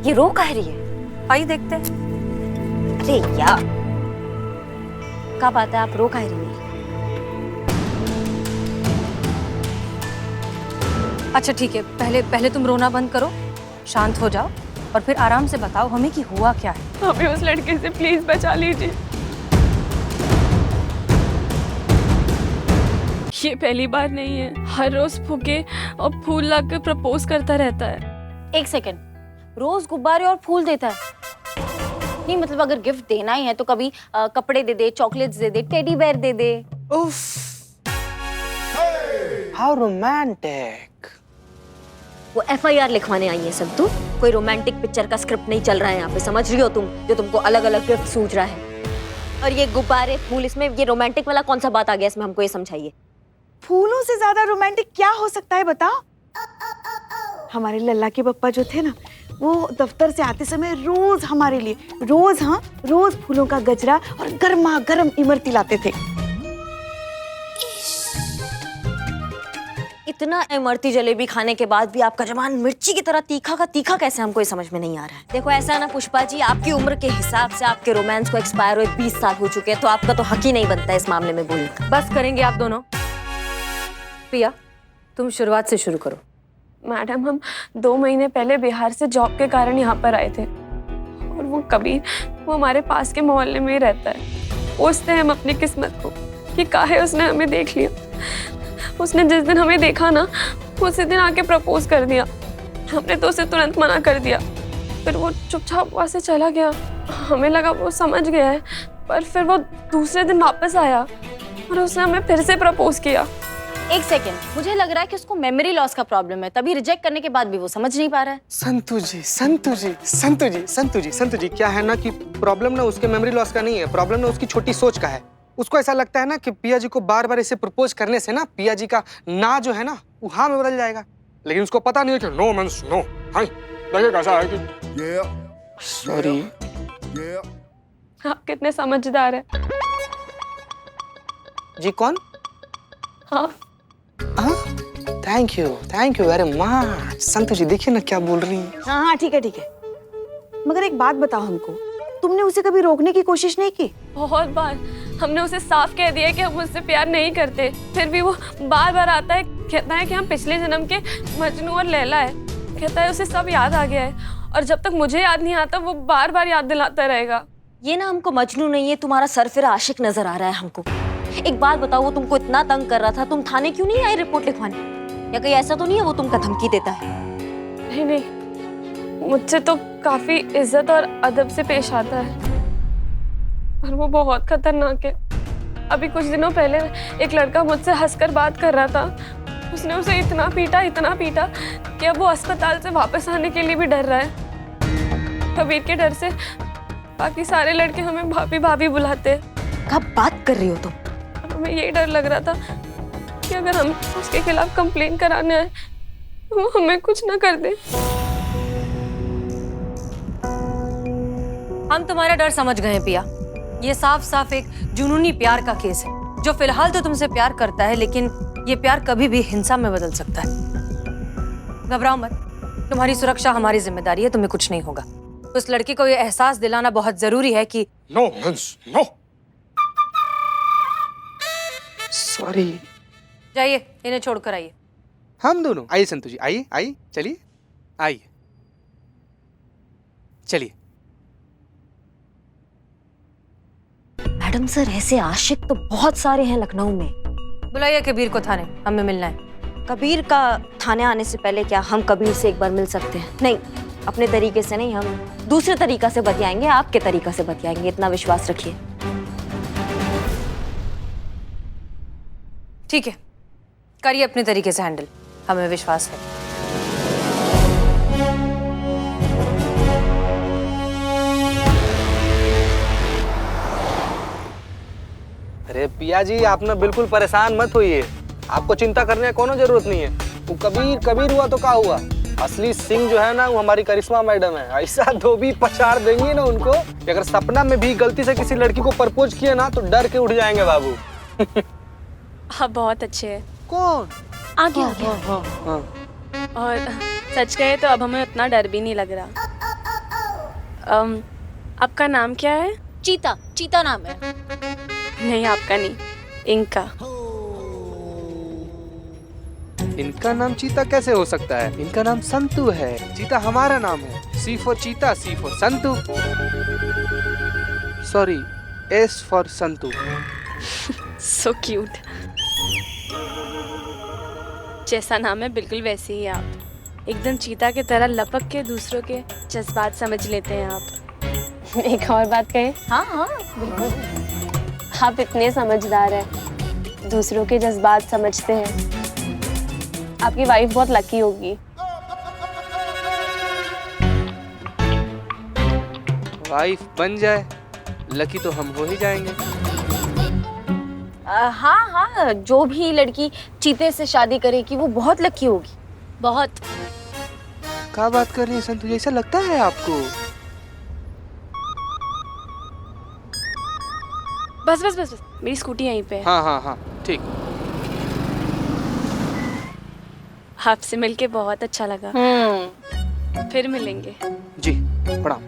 ये रो कह रही है? आइए देखते हैं। अरे यार, क्या बात है, आप रो कह रही है? अच्छा ठीक है, पहले तुम रोना बंद करो, शांत हो जाओ, और फिर आराम से बताओ हमें कि हुआ क्या है। हमें उस लड़के से प्लीज बचा लीजिए। ये पहली बार नहीं है, हर रोज फूके और फूल लाकर प्रपोज करता रहता है। एक सेकंड, रोज गुब्बारे और फूल देता है? नहीं मतलब अगर गिफ्ट देना ही है तो कभी कपड़े दे दे, चॉकलेट्स दे दे, टेडी बेयर दे दे। उफ, हाउ रोमांटिक। वो FIR लिखवाने आई है सब। तू कोई रोमांटिक पिक्चर का स्क्रिप्ट नहीं चल रहा है यहाँ पे, समझ रही हो तुम? जो तुमको अलग अलग गिफ्ट सूझ रहा है, और ये गुब्बारे फूल, इसमें ये रोमांटिक वाला कौन सा बात आ गया इसमें? हमको ये समझाइए। फूलों से ज्यादा रोमांटिक क्या हो सकता है बताओ? हमारे लल्ला के पप्पा जो थे ना, वो दफ्तर से आते समय रोज हमारे लिए रोज फूलों का गजरा और गर्मा गर्म इमरती लाते थे। इतना इमरती जलेबी खाने के बाद भी आपका जबान मिर्ची की तरह तीखा का तीखा कैसे, हमको ये समझ में नहीं आ रहा है। देखो ऐसा ना पुष्पा जी, आपकी उम्र के हिसाब से आपके रोमांस को एक्सपायर हुए 20 साल हो चुके हैं, तो आपका तो हक ही नहीं बनता है इस मामले में बोलने का। बस करेंगे आप दोनों। प्रिया, तुम शुरुआत से शुरू करो। मैडम, हम 2 महीने पहले बिहार से जॉब के कारण यहाँ पर आए थे, और वो कबीर, वो हमारे पास के मोहल्ले में ही रहता है। पूछते हैं हम अपनी किस्मत को कि काहे उसने हमें देख लिया। उसने जिस दिन हमें देखा ना, उसी दिन आके प्रपोज कर दिया। हमने तो उसे तुरंत मना कर दिया, फिर वो चुपचाप वहाँ से चला गया। हमें लगा वो समझ गया है, पर फिर वो दूसरे दिन वापस आया। और उसने हमें फिर से प्रपोज किया। एक सेकेंड, मुझे लग रहा है कि उसको मेमोरी लॉस का प्रॉब्लम है, तभी रिजेक्ट करने के बाद भी वो समझ नहीं पा रहा है। संतु जी, क्या है ना कि प्रॉब्लम ना उसके मेमोरी लॉस का नहीं है, प्रॉब्लम ना उसकी छोटी सोच का है। उसको ऐसा लगता है ना कि पिया जी को बार बार ऐसे प्रपोज करने से ना पिया जी का ना जो है ना वो हाँ में बदल जाएगा, लेकिन उसको पता नहीं है कि नो मींस नो। हाँ, देखिए कैसा है कि सॉरी। आप कितने समझदार हैं। जी कौन? हाँ। Thank you very much. Santu ji देखिए ना क्या बोल रही है। हाँ ठीक है, मगर एक बात बताओ हमको, तुमने उसे कभी रोकने की कोशिश नहीं की? बहुत बार हमने उसे साफ कह दिया है कि हम उससे प्यार नहीं करते, फिर भी वो बार बार आता है, कहता है कि हम पिछले जन्म के मजनू और लैला है, कहता है उसे सब याद आ गया है, और जब तक मुझे याद नहीं आता वो बार बार याद दिलाता रहेगा। ये ना हमको मजनू नहीं है, तुम्हारा सरफिरा आशिक नजर आ रहा है हमको। एक बात बताओ, वो तुमको इतना तंग कर रहा था, तुम थाने क्यों नहीं आए रिपोर्ट लिखवाने? या कहीं ऐसा तो नहीं है वो तुमको धमकी देता है? नहीं, मुझसे तो काफी इज्जत और अदब से पेश आता है, और वो बहुत खतरनाक है। अभी कुछ दिनों पहले एक लड़का मुझसे हंसकर बात कर रहा था, उसने उसे इतना पीटा कि अब वो अस्पताल से वापस आने के लिए भी डर रहा है। कबीर के डर से बाकी सारे लड़के हमें भाभी भाभी बुलाते हैं। कब बात कर रही हो तुम? हमें यही डर लग रहा था कि अगर हम उसके खिलाफ कंप्लेन कराने आए तो वो हमें कुछ ना कर दे। हम तुम्हारा डर समझ गए हैं पिया। ये साफ साफ एक जुनूनी प्यार का केस है, जो फिलहाल तो तुमसे प्यार करता है, लेकिन ये प्यार कभी भी हिंसा में बदल सकता है। घबराओ मत, तुम्हारी सुरक्षा हमारी जिम्मेदारी है, तुम्हें कुछ नहीं होगा। उस लड़की को ये एहसास दिलाना बहुत जरूरी है कि नो मींस नो। सॉरी। जाइए, इन्हें छोड़कर आइए। हम दोनों आइए संतु जी, आइए चलिए, आइए चलिए। मैडम सर, ऐसे आशिक तो बहुत सारे हैं लखनऊ में। बुलाइए कबीर को थाने, हमें मिलना है। कबीर का थाने आने से पहले क्या हम कबीर से एक बार मिल सकते हैं? नहीं, अपने तरीके से नहीं, हम दूसरे तरीका से बतियाएंगे, आपके तरीका से बतियाएंगे, इतना विश्वास रखिए। ठीक है, करिए अपने तरीके से हैंडल, हमें विश्वास है। अरे पिया जी, आप ना बिल्कुल परेशान मत होइए, आपको चिंता करने की कोनो जरूरत नहीं है। वो कबीर हुआ तो क्या हुआ, असली सिंह जो है ना वो हमारी करिश्मा मैडम है। ऐसा धोबी पछाड़ देंगी ना उनको कि अगर सपना में भी गलती से किसी लड़की को प्रपोज किए ना तो डर के उठ जाएंगे बाबू। आप बहुत अच्छे हैं। कौन? आगे। हाँ। और सच कहे तो अब हमें उतना डर भी नहीं लग रहा। आपका नाम क्या है? चीता नाम है। नहीं, आपका नहीं, इनका। इनका नाम चीता कैसे हो सकता है? इनका नाम संतु है। चीता हमारा नाम है। C for चीता, C for Santu. Sorry, S for Santu. So cute. जैसा नाम है बिल्कुल वैसे ही आप, एकदम चीता की तरह लपक के दूसरों के जज्बात समझ लेते हैं आप। एक और बात कहें? हाँ बिल्कुल। आप इतने समझदार हैं, दूसरों के जज्बात समझते हैं। आपकी वाइफ बहुत लकी होगी। वाइफ बन जाए, लकी तो हम हो ही जाएंगे। हाँ, जो भी लड़की चीते से शादी करेगी वो बहुत लकी होगी, बहुत। क्या बात कर रही है संतु, ऐसा लगता है आपको? बस, मेरी स्कूटी यहीं पे है। हाँ, ठीक। आपसे मिलके बहुत अच्छा लगा। फिर मिलेंगे। जी, प्रणाम।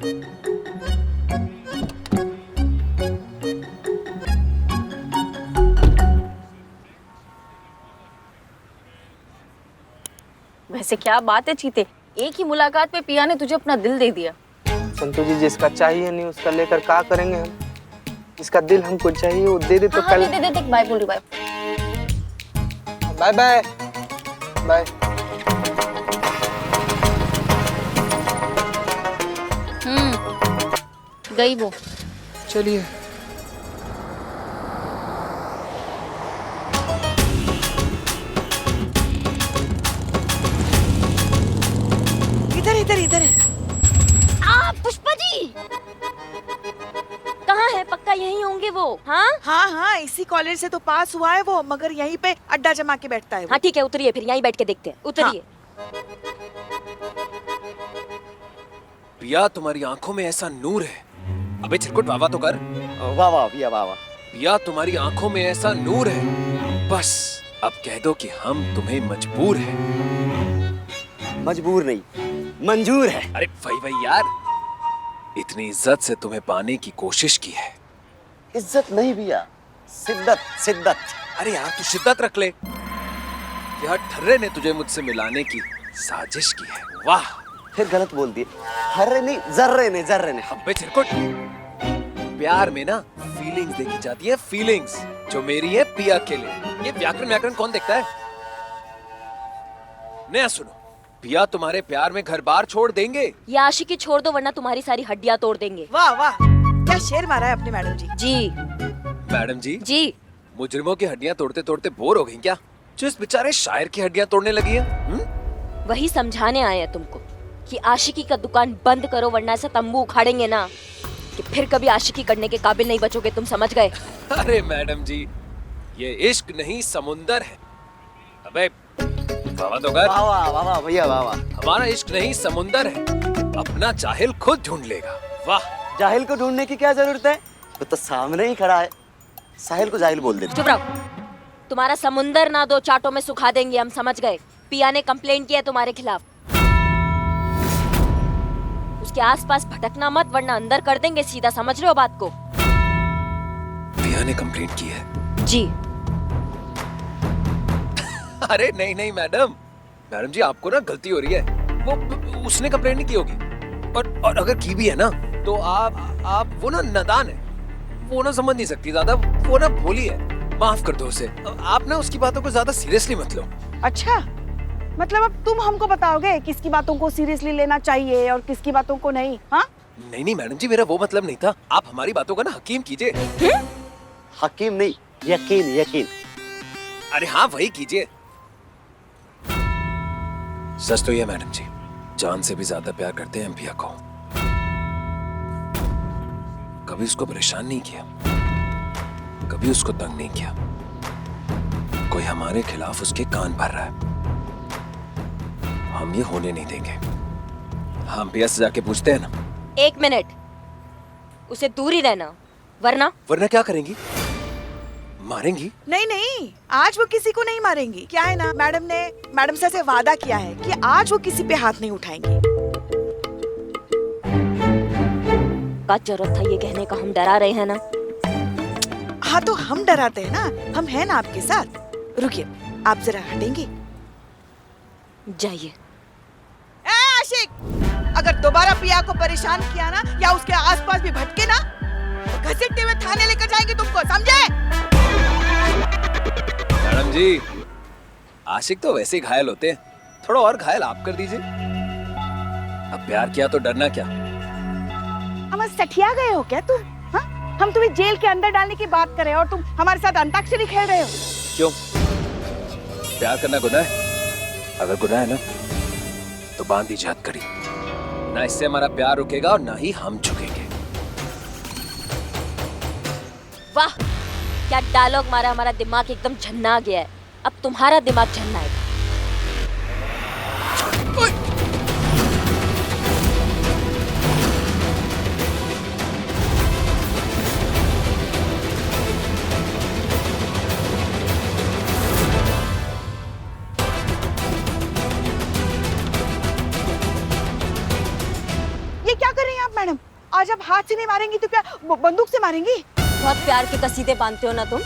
वैसे क्या बात है चीते, एक ही मुलाकात पे पिया ने तुझे अपना दिल दे दिया। संतु जी, जिसका चाहिए नहीं उसका लेकर क्या करेंगे हम? जिसका दिल हमको चाहिए वो दे दे तो हाँ, कल। दे बाय बोल रही, बाय बाय बाय। गई वो। चलिए। इधर इधर है। पुष्पा जी कहाँ है? पक्का यहीं होंगे वो। हाँ हाँ हाँ, इसी कॉलेज से तो पास हुआ है वो, मगर यहीं पे अड्डा जमा के बैठता है वो। हाँ ठीक है, उतरिए, फिर यहीं बैठ के देखते हैं। उतरिए। पिया, तुम्हारी आंखों में ऐसा नूर है। अबे चिरकुट, वाह तो कर। वाह वाह पिया, वाह वाह। पिया, तुम्हारी आंखों में ऐसा नूर है, बस अब कह दो कि हम तुम्हें मजबूर हैं। मजबूर नहीं, मंजूर है। अरे वही यार, इतनी इज्जत से तुम्हें पाने की कोशिश की है। इज्जत नहीं भैया, शिद्दत शिद्दत। अरे यार तू शिद्दत रख ले। यह ठर्रे ने तुझे मुझसे मिलाने की साजिश की है। वाह, फिर गलत बोल दिए। हर्रे नहीं, जर्रे ने। अबे चिरकुट, प्यार में ना फीलिंग्स देखी जाती है, फीलिंग्स जो मेरी है पिया के लिए। ये व्याकरण कौन देखता है? नया सुनो, पिया तुम्हारे प्यार में घर बार छोड़ देंगे। ये आशिकी छोड़ दो, वरना तुम्हारी सारी हड्डियां तोड़ देंगे। वाह वाह, क्या शेर मारा है अपने मैडम जी। जी मैडम जी, जी, मुजरिमों की हड्डियां तोड़ते तोड़ते बोर हो गई क्या, जो इस बेचारे शायर की हड्डियां तोड़ने लगी है? वही समझाने आए हैं तुमको कि आशिकी का दुकान बंद करो, वरना ऐसा तंबू उखाड़ेंगे ना कि फिर कभी आशिकी करने के काबिल नहीं बचोगे। तुम समझ गए? अरे मैडम जी, ये इश्क नहीं समुंदर है। अबे वाह तो कर। वाह भैया, वाह। हमारा इश्क नहीं समुंदर है, अपना जाहिल खुद ढूंढ लेगा। वाह। जाहिल को ढूंढने की क्या जरूरत है, तो सामने ही खड़ा है। साहिल को जाहिल बोल देते। चुप रहो। तुम्हारा समुंदर ना 2 चाटों में सुखा देंगे, हम समझ गए। पिया ने कंप्लेन किया है तुम्हारे खिलाफ। उसके आसपास भटकना मत, वरना अंदर कर देंगे सीधा। समझ रहे हो बात को? पिया ने कंप्लेंट की है? जी। अरे नहीं मैडम जी, आपको ना गलती हो रही है। वो उसने कंप्लेंट नहीं की होगी, और अगर की भी है ना, तो आप वो ना नादान है, वो ना समझ नहीं सकती ज्यादा, वो ना भोली है। माफ कर दो उसे। आप ना उसकी बातों को ज्यादा सीरियसली मत लो। अच्छा, मतलब अब तुम हमको बताओगे किसकी बातों को सीरियसली लेना चाहिए और किसकी बातों को नहीं? हाँ नहीं मैडम जी, मेरा वो मतलब नहीं था। आप हमारी बातों का ना हकीम कीजिए। हकीम नहीं, यकीन। अरे हाँ, वही कीजिए। सच तो ये मैडम जी, जान से भी ज्यादा प्यार करते हैं हम पिया को। कभी उसको परेशान नहीं किया, कभी उसको तंग नहीं किया। कोई हमारे खिलाफ उसके कान भर रहा है, हम ये होने नहीं देंगे। हम पिया से जाके पूछते हैं ना। 1 मिनट, उसे दूर ही रहना, वरना क्या करेंगी? मारेंगी? नहीं, आज वो किसी को नहीं मारेंगी। क्या है ना, मैडम से ऐसे वादा किया है कि आज वो किसी पे हाथ नहीं उठाएंगी। क्या जरूरत था ये कहने का? हम डरा रहे हैं ना। हाँ तो हम डराते हैं ना, हम हैं ना आपके साथ। रुकिए, आप जरा हटेंगे? जाइए। आशिक, अगर दोबारा पिया को परेशान किया ना, या उसके आसपास भी भटके ना, तो घसीटते हुए थाने लेकर जाएंगे तुमको, समझे? मैडम जी, आशिक तो वैसे ही घायल होते हैं, थोड़ा और घायल आप कर दीजिए। अब प्यार किया तो डरना क्या? हम सठिया गए हो क्या तुम? हाँ? हम तुम्हें जेल के अंदर डालने की बात कर रहे हैं और तुम हमारे साथ अंताक्षरी खेल रहे हो। क्यों? प्यार करना गुनाह है? अगर गुनाह है ना, तो बांध दीजिए हथकड़ी। ना इससे हमारा प्यार रुकेगा और ना ही हम झुकेंगे। वाह, क्या डायलॉग मारा! हमारा दिमाग एकदम झन्ना गया है। अब तुम्हारा दिमाग झन्ना है। ये क्या कर रही हैं आप मैडम? आज आप हाथ से नहीं मारेंगी तो क्या बंदूक से मारेंगी? बहुत प्यार के कसीदे बांधते हो ना तुम।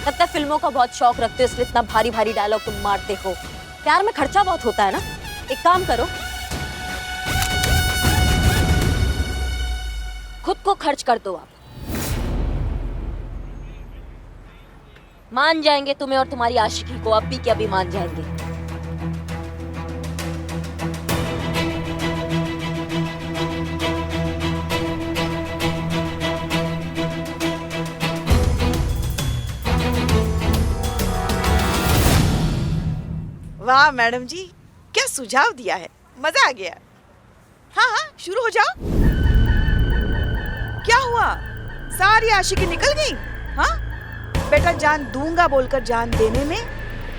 तब तक फिल्मों का बहुत शौक रखते हो, इसलिए इतना भारी भारी डायलॉग तुम मारते हो। प्यार में खर्चा बहुत होता है ना। एक काम करो, खुद को खर्च कर दो। आप मान जाएंगे तुम्हें और तुम्हारी आशिकी को, अभी के अभी मान जाएंगे। वाह मैडम जी, क्या सुझाव दिया है। मजा आ गया। हाँ हाँ शुरू हो जाओ। क्या हुआ, सारी आशिकी निकल गई? हाँ बेटा, जान दूंगा बोलकर जान देने में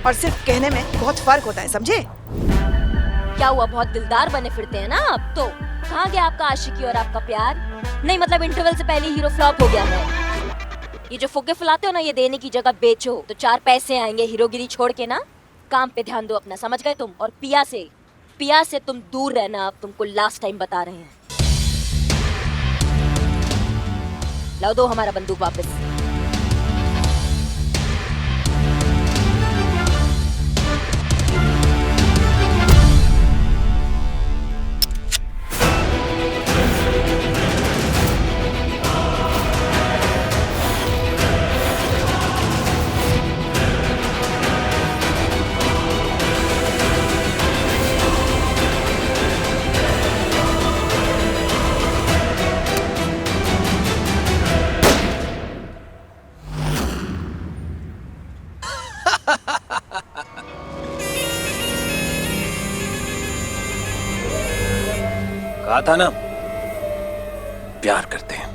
और सिर्फ कहने में बहुत फर्क होता है, समझे? क्या हुआ, बहुत दिलदार बने फिरते हैं ना आप तो। कहाँ गया आपका आशिकी और आपका प्यार? नहीं मतलब इंटरवल से पहले हीरो फ्लॉप हो गया है। ये जो फुग्गे फुलाते हो ना, ये देने की जगह बेचो तो 4 पैसे आएंगे। हीरोगिरी छोड़ के ना काम पे ध्यान दो अपना, समझ गए तुम? और पिया से तुम दूर रहना, अब तुमको लास्ट टाइम बता रहे हैं। लाओ दो हमारा बंदूक वापस। कहा था ना, प्यार करते हैं।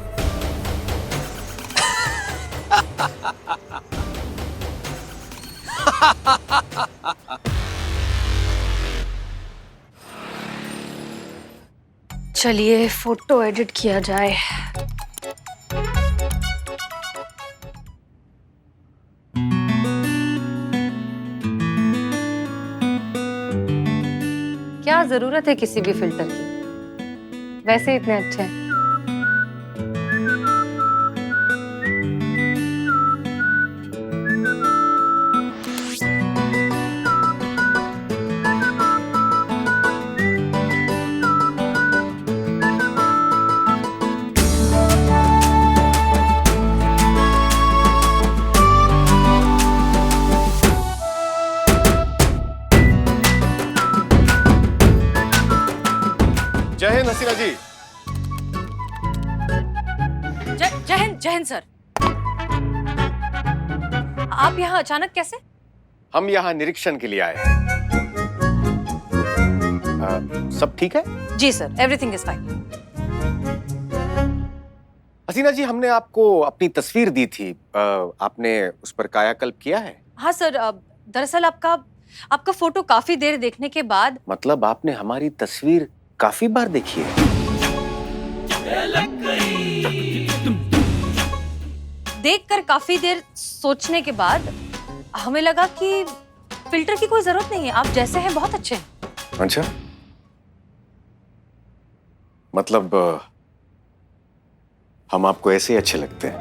चलिए फोटो एडिट किया जाए। क्या जरूरत है किसी भी फिल्टर की, वैसे इतने अच्छे हैं। जय हिंद हसीना जी। जय हिंद सर। आप यहाँ अचानक कैसे? हम यहाँ निरीक्षण के लिए आए हैं। सब ठीक है? जी सर, एवरीथिंग इज फाइन। हसीना जी, हमने आपको अपनी तस्वीर दी थी, आपने उस पर कायाकल्प किया है? हाँ सर, दरअसल आपका फोटो काफी देर देखने के बाद। मतलब आपने हमारी तस्वीर काफी बार देखी है? देखकर काफी देर सोचने के बाद हमें लगा कि फिल्टर की कोई जरूरत नहीं है, आप जैसे हैं बहुत अच्छे हैं। अच्छा, मतलब हम आपको ऐसे ही अच्छे लगते हैं?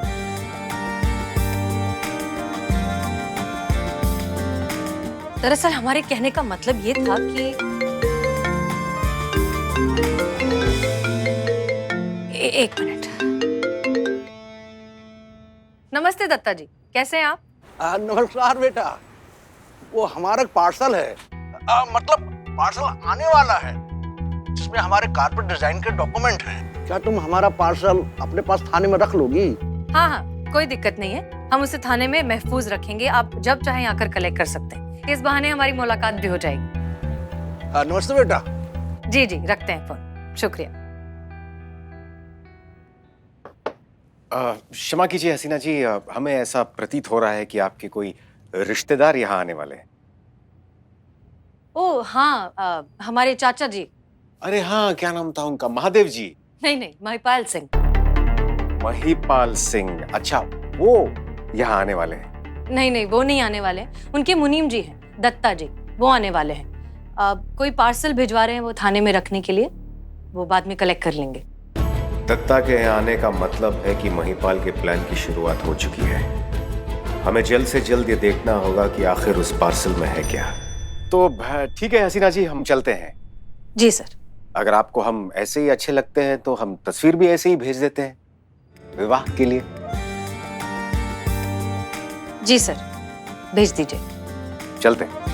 दरअसल हमारे कहने का मतलब ये था कि एक मिनट। नमस्ते दत्ता जी, कैसे हैं आप? नमस्कार बेटा, वो हमारा पार्सल है, मतलब पार्सल आने वाला है जिसमें हमारे कारपेट डिजाइन के डॉक्यूमेंट हैं। क्या तुम हमारा पार्सल अपने पास थाने में रख लोगी? हाँ हाँ, कोई दिक्कत नहीं है, हम उसे थाने में महफूज रखेंगे। आप जब चाहें आकर कलेक्ट कर सकते हैं। इस बहाने हमारी मुलाकात भी हो जाएगी। नमस्ते बेटा। जी जी, रखते हैं फोन, शुक्रिया। क्षमा कीजिए हसीना जी, हमें ऐसा प्रतीत हो रहा है कि आपके कोई रिश्तेदार यहाँ आने वाले हैं। ओह हाँ, हमारे चाचा जी। अरे हाँ, क्या नाम था उनका? महादेव जी? नहीं, महिपाल सिंह। महिपाल सिंह, अच्छा वो यहाँ आने वाले हैं? नहीं, वो नहीं आने वाले हैं। उनके मुनीम जी हैं, दत्ता जी, वो आने वाले हैं। कोई पार्सल भिजवा रहे हैं वो थाने में रखने के लिए, वो बाद में कलेक्ट कर लेंगे। दत्ता के यहाँ आने का मतलब है कि महिपाल के प्लान की शुरुआत हो चुकी है। हमें जल्द से जल्द ये देखना होगा कि आखिर उस पार्सल में है क्या। तो ठीक है हसीना जी, हम चलते हैं। जी सर। अगर आपको हम ऐसे ही अच्छे लगते हैं तो हम तस्वीर भी ऐसे ही भेज देते हैं विवाह के लिए। जी सर, भेज दीजिए। चलते हैं।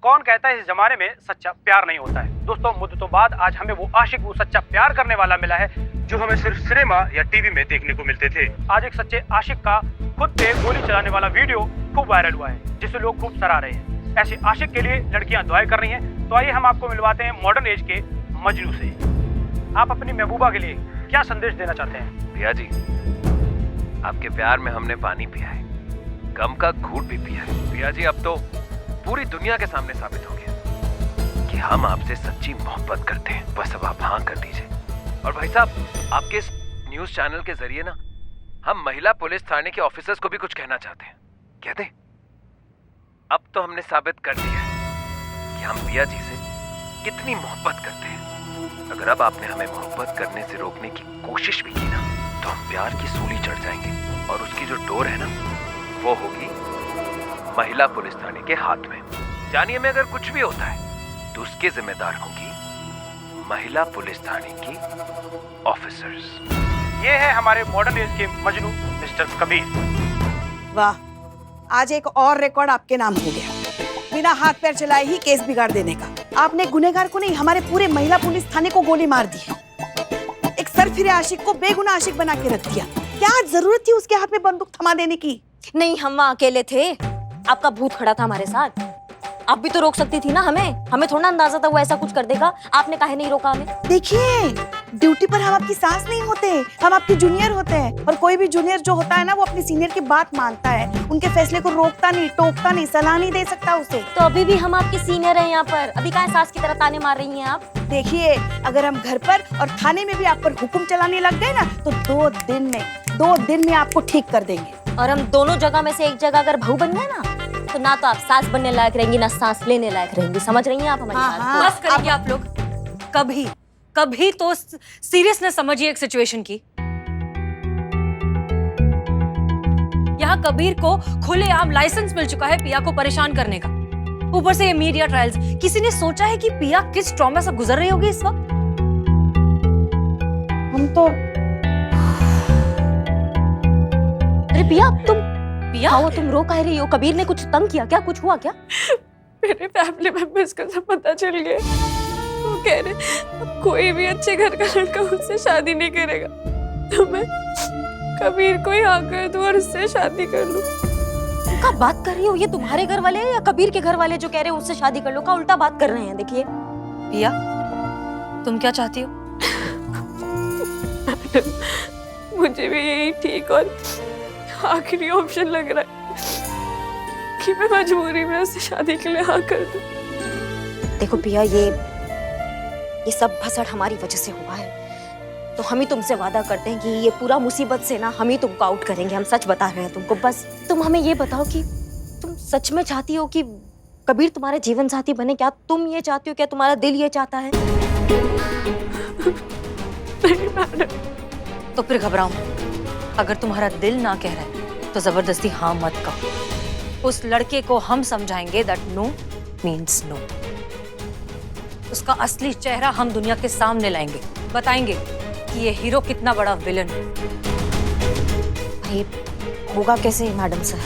कौन कहता है इस जमाने में सच्चा प्यार नहीं होता है। दोस्तों, मुद्दतों बाद आज हमें वो आशिक, वो सच्चा प्यार करने वाला मिला है जो हमें सिर्फ सिनेमा या टीवी में देखने को मिलते थे। आज एक सच्चे आशिक का खुद पे गोली चलाने वाला वीडियो खूब वायरल हुआ है, जिसे लोग खूब सराह रहे हैं। ऐसे आशिक के लिए लड़कियां दुआएं कर रही हैं। तो आइए हम आपको मिलवाते हैं मॉडर्न एज के मजनू से। आप अपनी महबूबा के लिए क्या संदेश देना चाहते हैं? भैया जी, आपके प्यार में हमने पानी पिया है, गम का घूंट भी पिया है। भैया जी, अब तो पूरी दुनिया के सामने साबित हो गया कि हम आपसे सच्ची मोहब्बत करते हैं। बस अब आप हाँ कर दीजिए। और भाई साहब, आपके इस न्यूज चैनल के जरिए ना हम महिला पुलिस थाने के ऑफिसर्स को भी कुछ कहना चाहते हैं। कहते अब तो हमने साबित कर दिया है कि हम पिया जी से कितनी मोहब्बत करते हैं। अगर अब आपने हमें मोहब्बत करने से रोकने की कोशिश भी की ना, तो हम प्यार की सूली चढ़ जाएंगे और उसकी जो डोर है ना, वो होगी महिला पुलिस थाने के हाथ में। जानिए, में अगर कुछ भी होता है तो उसके जिम्मेदार होंगी महिला पुलिस थाने की ऑफिसर्स। ये है हमारे मॉडर्न एज के मजनू मिस्टर कबीर। वाह, आज एक और रिकॉर्ड आपके नाम हो गया। बिना हाथ पैर चलाए ही केस बिगाड़ देने का। आपने गुनहगार को नहीं, हमारे पूरे महिला पुलिस थाने को गोली मार दी है। एक सरफिरे आशिक को बेगुनाह आशिक बना के रख दिया। क्या जरूरत थी उसके हाथ में बंदूक थमा देने की? नहीं, हम वहाँ अकेले थे, आपका भूत खड़ा था हमारे साथ। आप भी तो रोक सकती थी ना हमें थोड़ा अंदाजा था वो ऐसा कुछ कर देगा। आपने काहे नहीं रोका हमें? देखिए, ड्यूटी पर हम आपकी सास नहीं होते, हम आपके जूनियर होते हैं। और कोई भी जूनियर जो होता है ना, वो अपने सीनियर की बात मानता है, उनके फैसले को रोकता नहीं, टोकता नहीं, सलाह नहीं दे सकता उसे। तो अभी भी हम आपके सीनियर हैं यहाँ पर, अभी काहे सास की तरह ताने मार रही हैं आप? देखिए, अगर हम घर पर और थाने में भी आप पर हुक्म चलाने लग गए ना, तो 2 दिन में आपको ठीक कर देंगे। और हम दोनों जगह में से एक जगह अगर बहू बन गए ना, तो ना तो आप सांस बनने लायक रहेंगी, ना सांस लेने लायक रहेंगी। समझ रही हैं आप हमारी बात को? बस करेंगे आप लोग। कभी तो सीरियसनेस समझिए एक सिचुएशन की। यहाँ कबीर को खुलेआम लाइसेंस मिल चुका है पिया को परेशान करने का। ऊपर से ये मीडिया ट्रायल्स। किसी ने सोचा है कि पिया किस ट्रॉमा से गुजर रही होगी इस वक्त? हम तो अरे पिया, तुम रो कह रही हो? कबीर ने कुछ तंग किया क्या? कुछ हुआ क्या? मेरे फैमिली मेंबर्स को सब पता चल गया। वो कह रहे अब कोई भी अच्छे घर का लड़का उससे शादी नहीं करेगा, तो मैं कबीर को ही हाँ कर दूं और उससे शादी कर लूं। क्या बात कर रही हो? ये तुम्हारे घर वाले या कबीर के घर वाले जो कह रहे हैं उससे शादी कर लो का उल्टा बात कर रहे हैं? देखिए पिया, तुम क्या चाहती हो? मुझे भी यही ठीक और आखिरी ऑप्शन लग रहा है कि मैं मजबूरी में उससे शादी के लिए हाँ कर दूं। देखो पिया, ये सब भसड़ हमारी वजह से हुआ है, तो हम ही तुमसे वादा करते हैं कि ये पूरा मुसीबत से ना हम ही तुमको आउट करेंगे। हम सच बता रहे हैं तुमको। बस तुम हमें ये बताओ कि तुम सच में चाहती हो कि कबीर तुम्हारे जीवन साथी बने? क्या तुम ये चाहती हो? क्या तुम्हारा दिल ये चाहता है? नहीं मैडम। तो फिर घबराओ मत। अगर तुम्हारा दिल ना कह रहा है तो जबरदस्ती हाँ मत कहो। उस लड़के को हम समझाएंगे दैट नो मीन्स नो। उसका असली चेहरा हम दुनिया के सामने लाएंगे, बताएंगे कि ये हीरो कितना बड़ा विलन है। भाई होगा कैसे मैडम सर?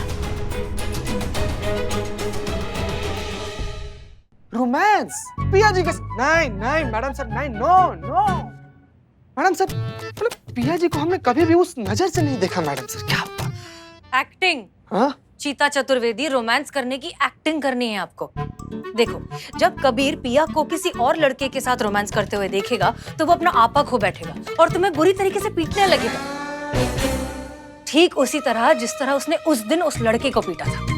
रोमांस पिया जी के नहीं मैडम सर, नहीं, नो मैडम सर, मतलब पिया जी को हमने कभी भी उस नजर से नहीं देखा मैडम सर। क्या बात? एक्टिंग। हाँ? चीता चतुर्वेदी, रोमांस करने की एक्टिंग करनी है आपको। देखो, जब कबीर पिया को किसी और लड़के के साथ रोमांस करते हुए देखेगा तो वो अपना आपा खो बैठेगा और तुम्हें बुरी तरीके से पीटने लगेगा, ठीक उसी तरह जिस तरह उसने उस दिन उस लड़के को पीटा था।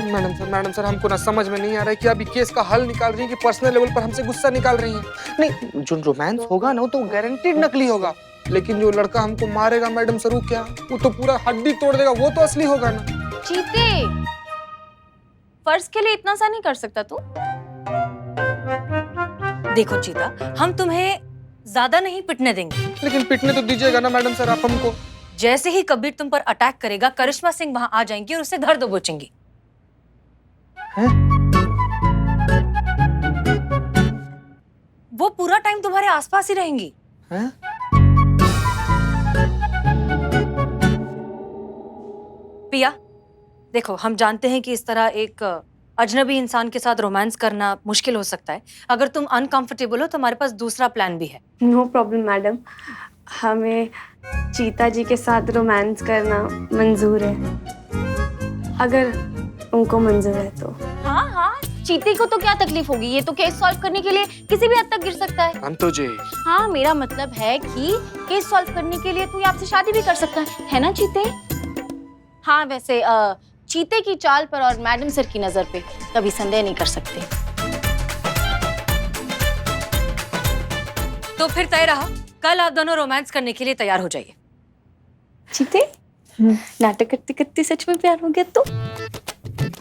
मैडम सर, हमको ना समझ में नहीं आ रहा है कि अभी केस का हल निकाल रही है कि पर्सनल लेवल पर हमसे गुस्सा निकाल रही हैं। नहीं, जो रोमांस होगा ना, वो तो गारंटीड नकली होगा, लेकिन जो लड़का हमको मारेगा मैडम सर, वो तो पूरा हड्डी तोड़ देगा, वो तो असली होगा ना। चीते, फर्ज के लिए इतना सा नहीं कर सकता तू? देखो चीता, हम तुम्हें ज्यादा नहीं पिटने देंगे। लेकिन पिटने तो दीजिएगा ना मैडम सर आप हमको। जैसे ही कबीर तुम पर अटैक करेगा, करिश्मा सिंह वहां आ जाएंगी और उसे धर दबोचेंगी। वो पूरा टाइम तुम्हारे आसपास ही रहेंगी। पिया, देखो, हम जानते हैं कि इस तरह एक अजनबी इंसान के साथ रोमांस करना मुश्किल हो सकता है। अगर तुम अनकंफर्टेबल हो तो हमारे पास दूसरा प्लान भी है। नो प्रॉब्लम मैडम, हमें चीता जी के साथ रोमांस करना मंजूर है, अगर उनको मंजूर है तो। हाँ हाँ, चीते को तो क्या तकलीफ होगी, ये तो केस सॉल्व करने के लिए किसी भी हद तक गिर सकता है। अंतु जी, हाँ, मेरा मतलब है कि केस सॉल्व करने के लिए तू आपसे शादी भी कर सकता है ना चीते? हाँ, वैसे चीते की चाल पर और मैडम सर की नजर पे कभी संदेह नहीं कर सकते। तो फिर तय रहा, कल आप दोनों रोमांस करने के लिए तैयार हो जाइए। चीते, नाटक करते करते सच में प्यार हो गया तो?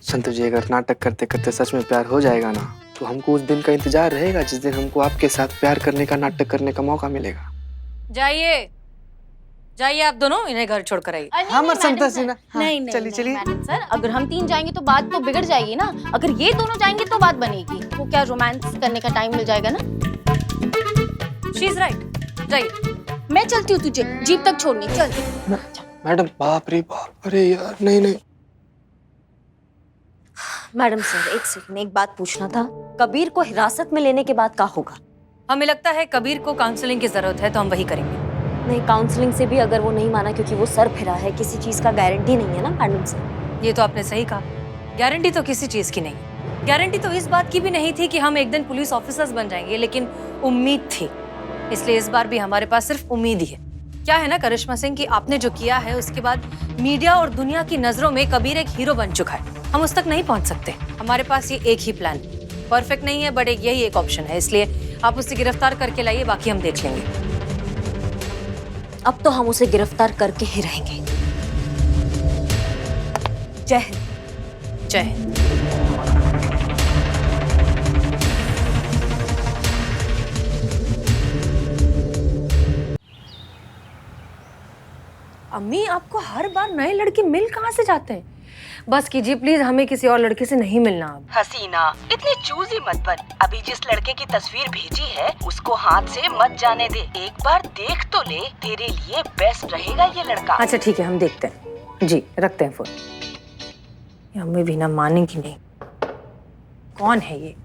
संतु जी, अगर नाटक करते करते सच में प्यार हो जाएगा ना, तो हमको उस दिन का इंतजार रहेगा जिस दिन हमको आपके साथ प्यार करने का नाटक करने का मौका मिलेगा। जाइए जाइए आप दोनों, इन्हें घर छोड़ कर आइए। नहीं चलिए चलिए मैडम सर, अगर हम 3 जाएंगे तो बात तो बिगड़ जाएगी ना। अगर ये दोनों जाएंगे तो बात बनेगी। तो क्या रोमांस करने का टाइम मिल जाएगा ना? शी इज राइट, जाइए। मैं चलती हूँ तुझे जीप तक छोड़ने, चल। मैडम, बाप रे बाप, अरे यार, नहीं नहीं। मैडम सर, एक सेकंड, एक बात पूछना था। कबीर को हिरासत में लेने के बाद क्या होगा? हमें लगता है कबीर को काउंसलिंग की जरूरत है, तो हम वही करेंगे। नहीं, काउंसलिंग से भी अगर वो नहीं माना क्योंकि वो सर फिरा है, किसी चीज का गारंटी नहीं है ना मैडम सर। ये तो आपने सही कहा, गारंटी तो किसी चीज की नहीं। गारंटी तो इस बात की भी नहीं थी कि हम एक दिन पुलिस ऑफिसर्स बन जाएंगे, लेकिन उम्मीद थी। इसलिए इस बार भी हमारे पास सिर्फ उम्मीद ही है। क्या है ना करिश्मा सिंह, कि आपने जो किया है उसके बाद मीडिया और दुनिया की नजरों में कबीर एक हीरो बन चुका है। हम उस तक नहीं पहुंच सकते। हमारे पास ये एक ही प्लान, परफेक्ट नहीं है बट यही एक ऑप्शन है। इसलिए आप उसे गिरफ्तार करके लाइए, बाकी हम देख लेंगे। अब तो हम उसे गिरफ्तार करके ही रहेंगे। जय हिंद। जय हिंद। अम्मी, आपको हर बार नए लड़के मिल कहाँ से जाते हैं? बस कीजिए प्लीज, हमें किसी और लड़के से नहीं मिलना अब। हसीना, इतनी चूजी मत बन। अभी जिस लड़के की तस्वीर भेजी है उसको हाथ से मत जाने दे। एक बार देख तो ले, तेरे लिए बेस्ट रहेगा ये लड़का। अच्छा ठीक है, हम देखते हैं। जी, रखते हैं फोन। अम्मी भी ना मानेंगी नहीं। कौन है ये?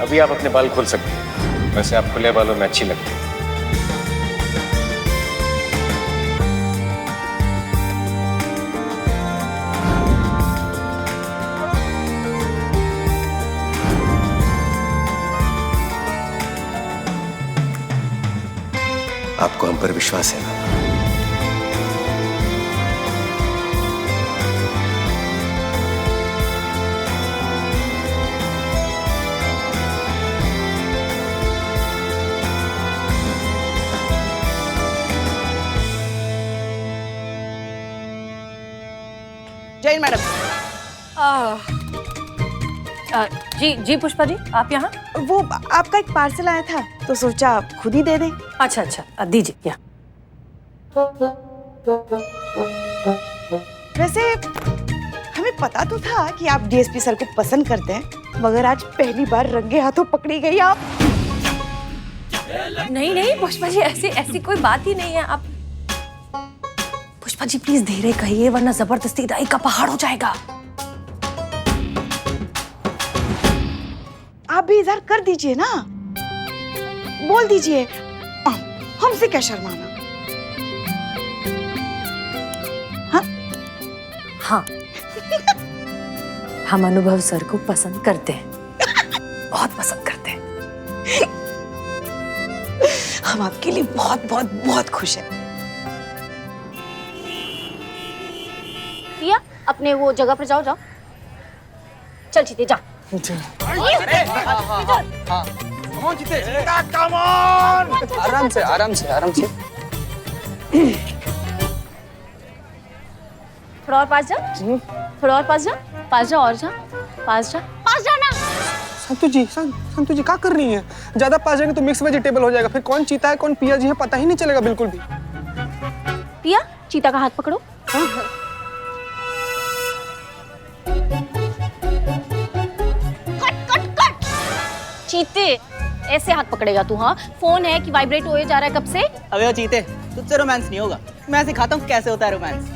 अभी आप अपने बाल खोल सकते हैं, वैसे आप खुले बालों में अच्छी लगती है। आपको हम पर विश्वास है ना? जैन मैडम। जी जी पुष्पा जी, आप यहाँ? वो आपका एक पार्सल आया था तो सोचा आप खुद ही दे दें। अच्छा अच्छा, दीजिए। यहाँ वैसे हमें पता तो था कि आप डीएसपी सर को पसंद करते हैं, मगर आज पहली बार रंगे हाथों पकड़ी गई आप। नहीं नहीं पुष्पा जी, ऐसी ऐसी कोई बात ही नहीं है। आप पुष्पा जी प्लीज धीरे कहिए, वरना जबरदस्ती दाई का पहाड़ हो जाएगा। आप भी इजहार कर दीजिए ना, बोल दीजिए, हमसे क्या शर्माना। हाँ हाँ हम अनुभव सर को पसंद करते हैं, बहुत पसंद करते हैं। हम आपके लिए बहुत बहुत बहुत खुश हैं। पिया अपने वो जगह पर जाओ जाओ। चल चीते जा। आराम से आराम से आराम से। थोड़ा और पास जा। थोड़ा और पास जा। पास जा और जा। पास जा। पास जाना। संतु जी क्या कर रही हैं? ज्यादा पास जाएंगे तो मिक्स वेजिटेबल हो जाएगा, फिर कौन चीता है कौन पिया जी है पता ही नहीं चलेगा बिल्कुल भी। पिया चीता का हाथ पकड़ो। चीते ऐसे हाथ पकड़ेगा तू? हाँ फोन है कि वाइब्रेट होए जा रहा है कब से? अबे वो चीते, तुझसे रोमांस नहीं होगा, मैं सिखाता हूँ कैसे होता है रोमांस।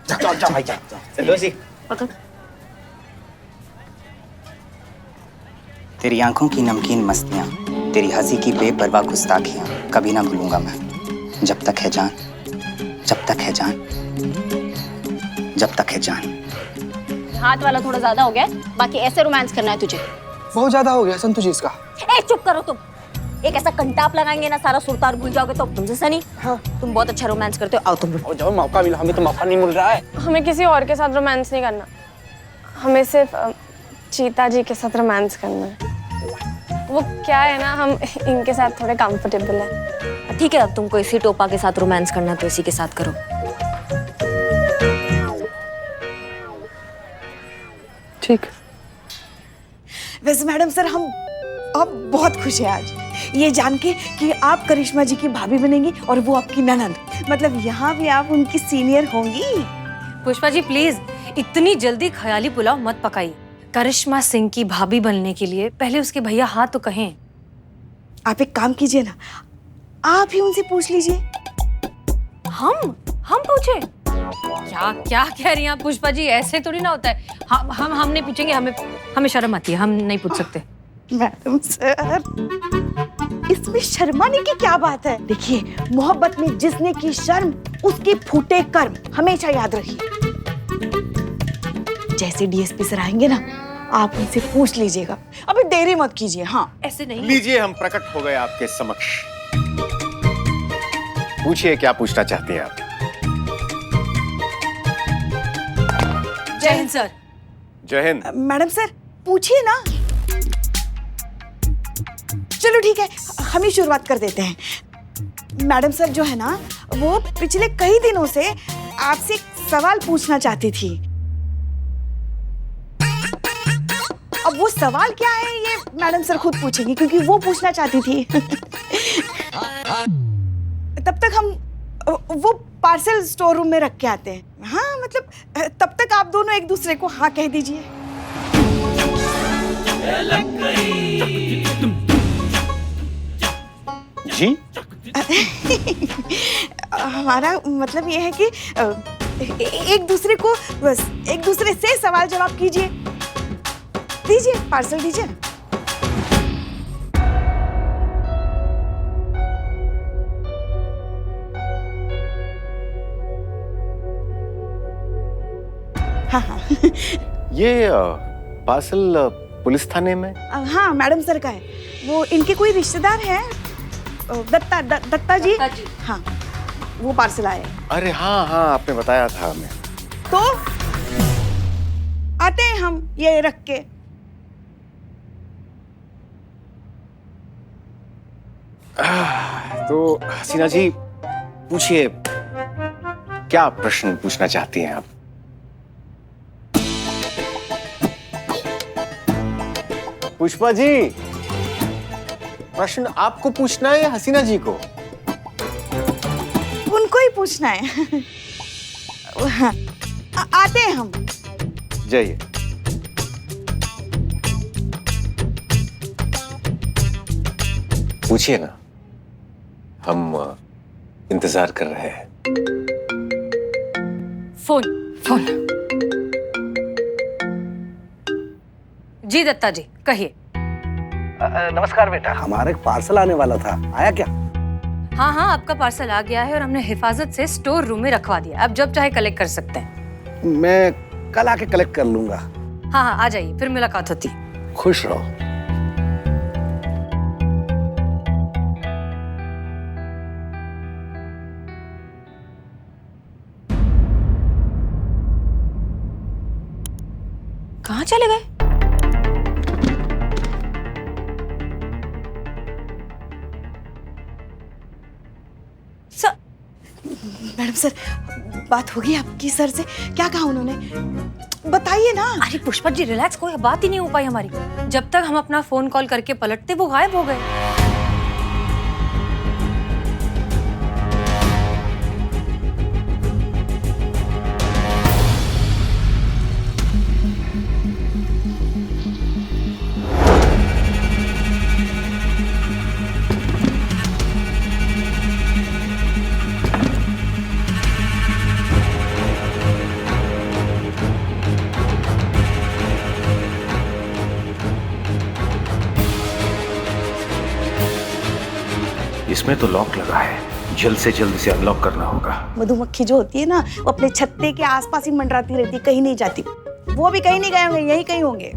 जा भाई जा। चलो सी। पकड़। तेरी आंखों की नमकीन मस्तियां, तेरी हंसी की बेपरवाह गुस्ताखियां कभी ना भूलूंगा मैं। जब तक है जान, जब तक है जान, जब तक है जान। हाथ वाला थोड़ा ज्यादा हो गया है, बाकी ऐसे रोमांस करना है तुझे। बहुत ज्यादा हो गया संतु जी इसका। ए चुप करो तुम। एक ऐसा कंटाप लगाएंगे ना सारा सुरतार भूल जाओगे तो तुमसे सनी। हाँ तुम बहुत अच्छा रोमांस करते हो। आओ तुम। जब मौका मिला, हमें तो मौका नहीं मिल रहा है। हमें किसी और के साथ रोमांस नहीं करना, हमें सिर्फ चीता जी के साथ रोमांस करना है। वो क्या है ना, हम इनके साथ थोड़े कंफर्टेबल हैं। ठीक है अब तुमको इसी टोपा के साथ रोमांस करना तो इसी के साथ करो। ठीक। वैसे मैडम सर हम अब बहुत खुश हैं आज ये जान के कि आप करिश्मा जी की भाभी बनेंगी और वो आपकी ननद। मतलब यहाँ भी आप उनकी सीनियर होंगी। पुष्पा जी प्लीज इतनी जल्दी ख्याली पुलाव मत पकाइए। करिश्मा सिंह की भाभी बनने के लिए पहले उसके भैया हाँ तो कहें। आप एक काम कीजिए ना, आप ही उनसे पूछ लीजिए। हम पूछे? क्या क्या कह रही हैं आप पुष्पा जी? ऐसे थोड़ी ना होता है। हम नहीं पूछेंगे, हमें शर्म आती है, हम नहीं पूछ सकते। मैडम सर इसमें शर्माने की क्या बात है? देखिए मोहब्बत में जिसने की शर्म उसके फूटे कर्म, हमेशा याद रखिए। जैसे डीएसपी सर आएंगे ना आप उनसे पूछ लीजिएगा, अभी देरी मत कीजिए। हाँ ऐसे नहीं। लीजिए हम प्रकट हो गए आपके समक्ष। पूछिए क्या पूछना चाहते हैं आप? जय हिंद सर। जय हिंद। मैडम सर पूछिए ना। चलो ठीक है हम ही शुरुआत कर देते हैं। मैडम सर जो है ना वो पिछले कई दिनों से आपसे एक सवाल पूछना चाहती थी। अब वो सवाल क्या है ये मैडम सर खुद पूछेंगी क्योंकि वो पूछना चाहती थी। तब तक हम वो पार्सल स्टोर रूम में रख के आते हैं। हाँ मतलब तब तक आप दोनों एक दूसरे को हाँ कह दीजिए। जी हमारा मतलब ये है कि एक दूसरे को बस एक दूसरे से सवाल जवाब कीजिए। दीजिए पार्सल दीजिए। हाँ ये पार्सल पुलिस थाने में? हाँ मैडम सर का है। वो इनके कोई रिश्तेदार हैं दत्ता जी। हाँ वो पार्सल आए। अरे हाँ हाँ आपने बताया था हमें। तो आते हैं हम ये रख के। तो हसीना जी पूछिए क्या प्रश्न पूछना चाहती हैं आप? पुष्पा जी प्रश्न आपको पूछना है या हसीना जी को? उनको ही पूछना है। आते हैं हम। जाइए। पूछिए ना, हम इंतजार कर रहे हैं। फोन जी दत्ता जी कहिए। नमस्कार बेटा, हमारा एक पार्सल आने वाला था, आया क्या? हाँ आपका पार्सल आ गया है और हमने हिफाजत से स्टोर रूम में रखवा दिया। आप जब चाहे कलेक्ट कर सकते हैं। मैं कल आके कलेक्ट कर लूंगा। हाँ आ जाइए, फिर मुलाकात होती। खुश रहो। कहाँ चले गए? मैडम सर, बात होगी आपकी सर से? क्या कहा उन्होंने, बताइए ना। अरे पुष्पा जी रिलैक्स, कोई बात ही नहीं हो पाई हमारी। जब तक हम अपना फोन कॉल करके पलटते वो गायब हो गए। इसमें तो लॉक लगा है, जल्द से जल्द इसे अनलॉक करना होगा। मधुमक्खी जो होती है ना, वो अपने छत्ते के आसपास ही मंडराती रहती, कहीं नहीं जाती। वो भी कहीं नहीं गए होंगे, यहीं कहीं होंगे।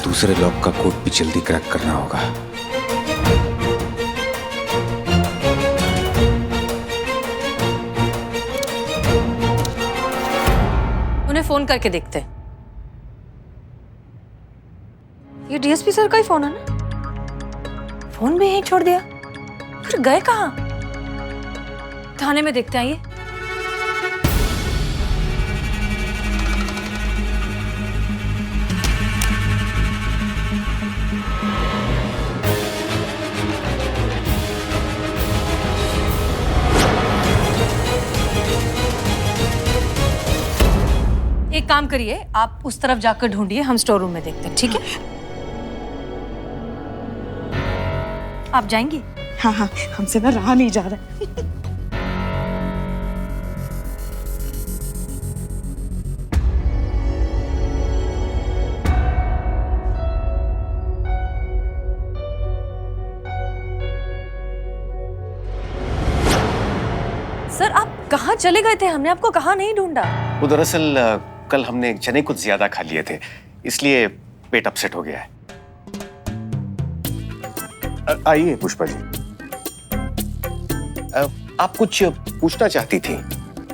दूसरे लॉक का कोड भी जल्दी क्रैक करना होगा। उन्हें फोन करके देखते हैं। ये डीएसपी सर का ही फोन है ना? फोन भी यहीं छोड़ दिया, फिर गए कहाँ? थाने में देखते हैं ये। एक काम करिए, आप उस तरफ जाकर ढूंढिए, हम स्टोर रूम में देखते हैं, ठीक है? आप जाएंगी? हाँ हाँ, हमसे ना रहा नहीं जा रहा। सर आप कहाँ चले गए थे? हमने आपको कहाँ नहीं ढूंढा। वो दरअसल कल हमने चने कुछ ज्यादा खा लिए थे, इसलिए पेट अपसेट हो गया है। आइए पुष्पा जी, आप कुछ पूछना चाहती थी?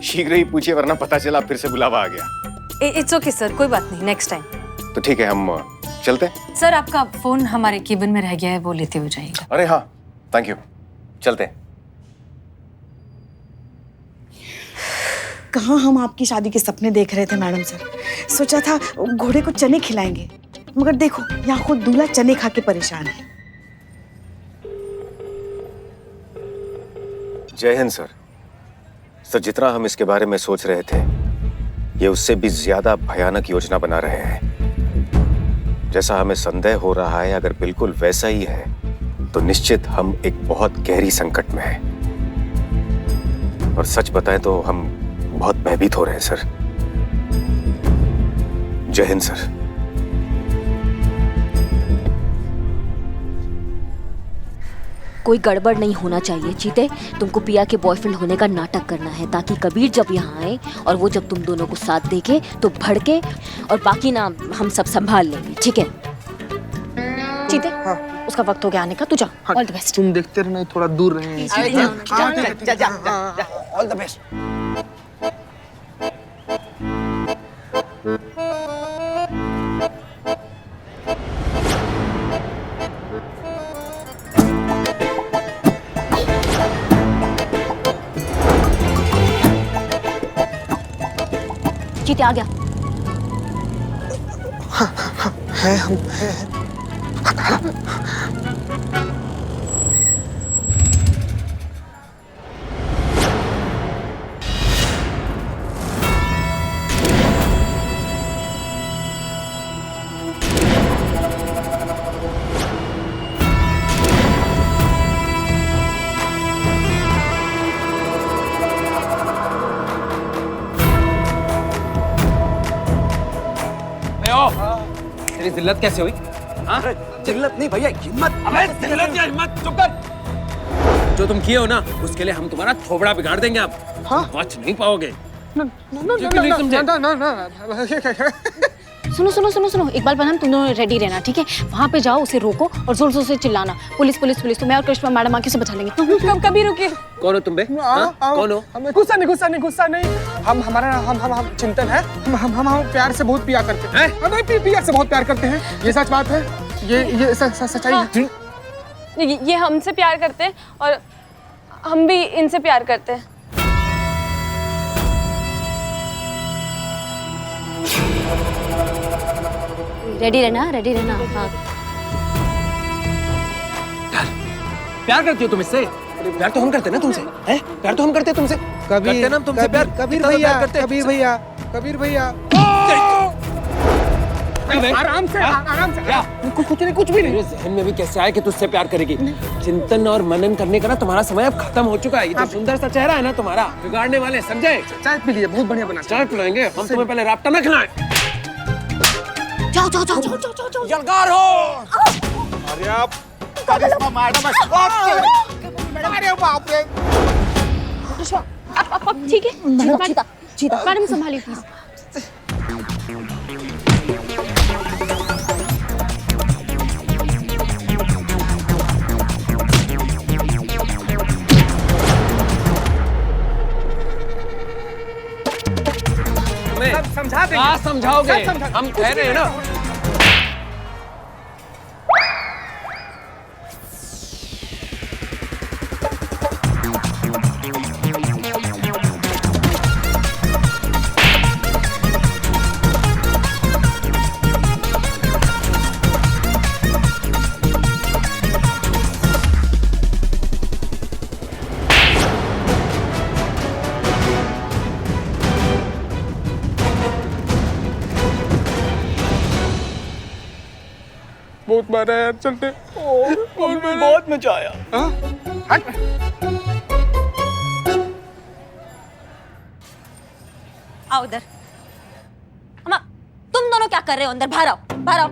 शीघ्र ही पूछिए, वरना पता चला फिर से बुलावा आ गया। इट्स ओके सर, कोई बात नहीं, नेक्स्ट टाइम। तो ठीक है, हम चलते हैं। सर आपका फोन हमारे केबिन में रह गया है, वो लेते हो जाइएगा। अरे हाँ, थैंक यू, चलते हैं। कहाँ हम आपकी शादी के सपने देख रहे थे मैडम सर। सोचा था घोड़े को चने खिलाएंगे, मगर देखो यहाँ खुद दूल्हा चने खा के परेशान है। जय हिंद सर। सर, जितना हम इसके बारे में सोच रहे थे, ये उससे भी ज्यादा भयानक योजना बना रहे हैं। जैसा हमें संदेह हो रहा है, अगर बिल्कुल वैसा ही है तो निश्चित हम एक बहुत गहरी संकट में हैं। और सच बताएं तो हम बहुत भयभीत हो रहे हैं सर। जय हिंद सर। कोई गड़बड़ नहीं होना चाहिए चीते। तुमको पिया के बॉयफ्रेंड होने का नाटक करना है, ताकि कबीर जब यहाँ आए और वो जब तुम दोनों को साथ देखे तो भड़के, और बाकी ना हम सब संभाल लेंगे, ठीक है? चीते, हाँ। उसका वक्त हो गया आने का, तू जा। All the best. तुम देखते रहना, थोड़ा दूर रहे। All the best. चीते आ गया। है हम है। तेरी जिल्लत कैसे हुई? हाँ? जिल्लत नहीं भैया, हिम्मत। अबे जिल्लत या हिम्मत, चुप कर। जो तुम किए हो ना, उसके लिए हम तुम्हारा थोबड़ा बिगाड़ देंगे आप। हाँ? बच नहीं पाओगे। सुनो सुनो सुनो सुनो, इकबाल बनम, तुम दोनों रेडी रहना, ठीक है? वहाँ पे जाओ, उसे रोको और जोर जोर से चिल्लाना, पुलिस पुलिस पुलिस। तो मैं और करिश्मा मैडम आके उसे बचा लेंगे। कभी रुकिए। कौन हो तुम बे? कौन हो? गुस्सा नहीं, गुस्सा नहीं, गुस्सा नहीं। हम चिंतन है। हम प्यार से बहुत प्यार करते हैं। हम प्यार से बहुत प्यार करते हैं। ये सच बात है। ये सच्चाई है। ये हमसे प्यार करते हैं और हम भी इनसे प्यार करते हैं। रेडी रहना, रेडी रहना। हाँ। प्यार करती हो तुम इससे? प्यार तो हम करते हैं ना तुमसे, हैं? प्यार तो हम करते हैं तुमसे। करते हैं ना हम तुमसे प्यार। कबीर भैया, कबीर भैया। आराम से, आराम से। कुछ भी नहीं। मेरे जहन में भी कैसे आया कि तुझसे प्यार करेगी? चिंतन और मनन करने का ना तुम्हारा समय अब खत्म हो चुका है। ये जो सुंदर सा चेहरा है ना तुम्हारा, बिगाड़ने वाले, समझे? चाय पी लिए, बहुत बढ़िया बना। चाय पिलाएंगे हम तुम्हें, पहले राब्ता न खिलाएं। जाओ जाओ जाओ जाओ जाओ जाओ। जलगार हो। अरे आप करिश्मा मैडम, अरे बाप रे। अब ठीक है? मैडम संभालिए प्लीज। समझा देंगे। हाँ समझाओगे, हम कह रहे हैं ना। बहुत मारा यार, चलते। बहुत मजा आया। आओ इधर। अम्मा, तुम दोनों क्या कर रहे हो अंदर? बाहर आओ, बाहर आओ।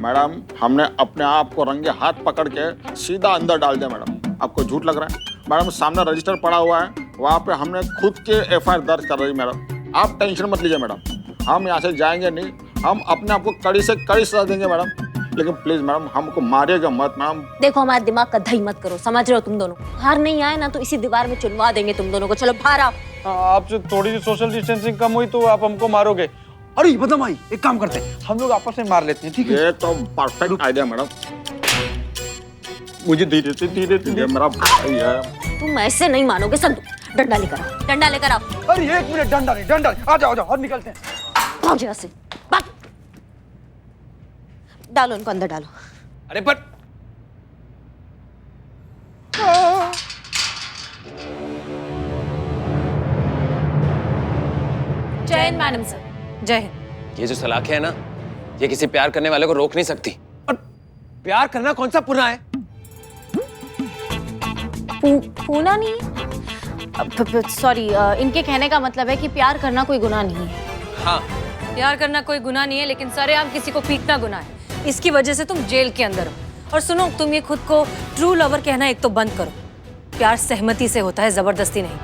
मैडम, हमने अपने आप को रंगे हाथ पकड़ के सीधा अंदर डाल दिया मैडम। आपको झूठ लग रहा है? मैडम सामने रजिस्टर पड़ा हुआ है, वहाँ पे हमने खुद के एफआईआर दर्ज कर रही मैडम। आप टेंशन मत लीजिए मैडम, हम यहाँ से जाएंगे नहीं। हम अपने आप को कड़ी से कड़ी सजा देंगे मैडम, लेकिन प्लीज मैडम हमको मारिएगा मत मैडम। देखो हमारे दिमाग का दही मत करो, समझ रहे हो तुम दोनों? बाहर नहीं आए ना तो इसी दीवार में चुनवा देंगे तुम दोनों को। चलो बाहर आओ। आपसे थोड़ी सी सोशल डिस्टेंसिंग कम हुई तो आप हमको मारोगे। अरे बदमाई, एक काम करते हैं, हम लोग आपस में मार लेते हैं, ठीक है? ये तो परफेक्ट आइडिया मैडम। मुझे धीरे धीरे मेरा भाई है। तुम ऐसे नहीं मानोगे। संतु, डंडा लेकर आओ, डंडा लेकर आओ। अरे एक मिनट, डंडा नहीं, डंडा नहीं। आ जाओ और निकलते हैं। भाग यहाँ से, भाग। डालो इनको अंदर, डालो। अरे पर जय हिंद मैडम सर। जय हिंद। ये जो सलाखें है ना, ये किसी प्यार करने वाले को रोक नहीं सकती। और प्यार करना कौन सा पुना है? पूना नहीं, सॉरी, इनके कहने का मतलब है कि प्यार करना कोई गुनाह नहीं है। हाँ, प्यार करना कोई गुनाह नहीं है, लेकिन सरेआम किसी को पीटना गुनाह है। इसकी वजह से तुम जेल के अंदर हो। और सुनो, तुम ये खुद को ट्रू लवर कहना एक तो बंद करो। प्यार सहमति से होता है, जबरदस्ती नहीं।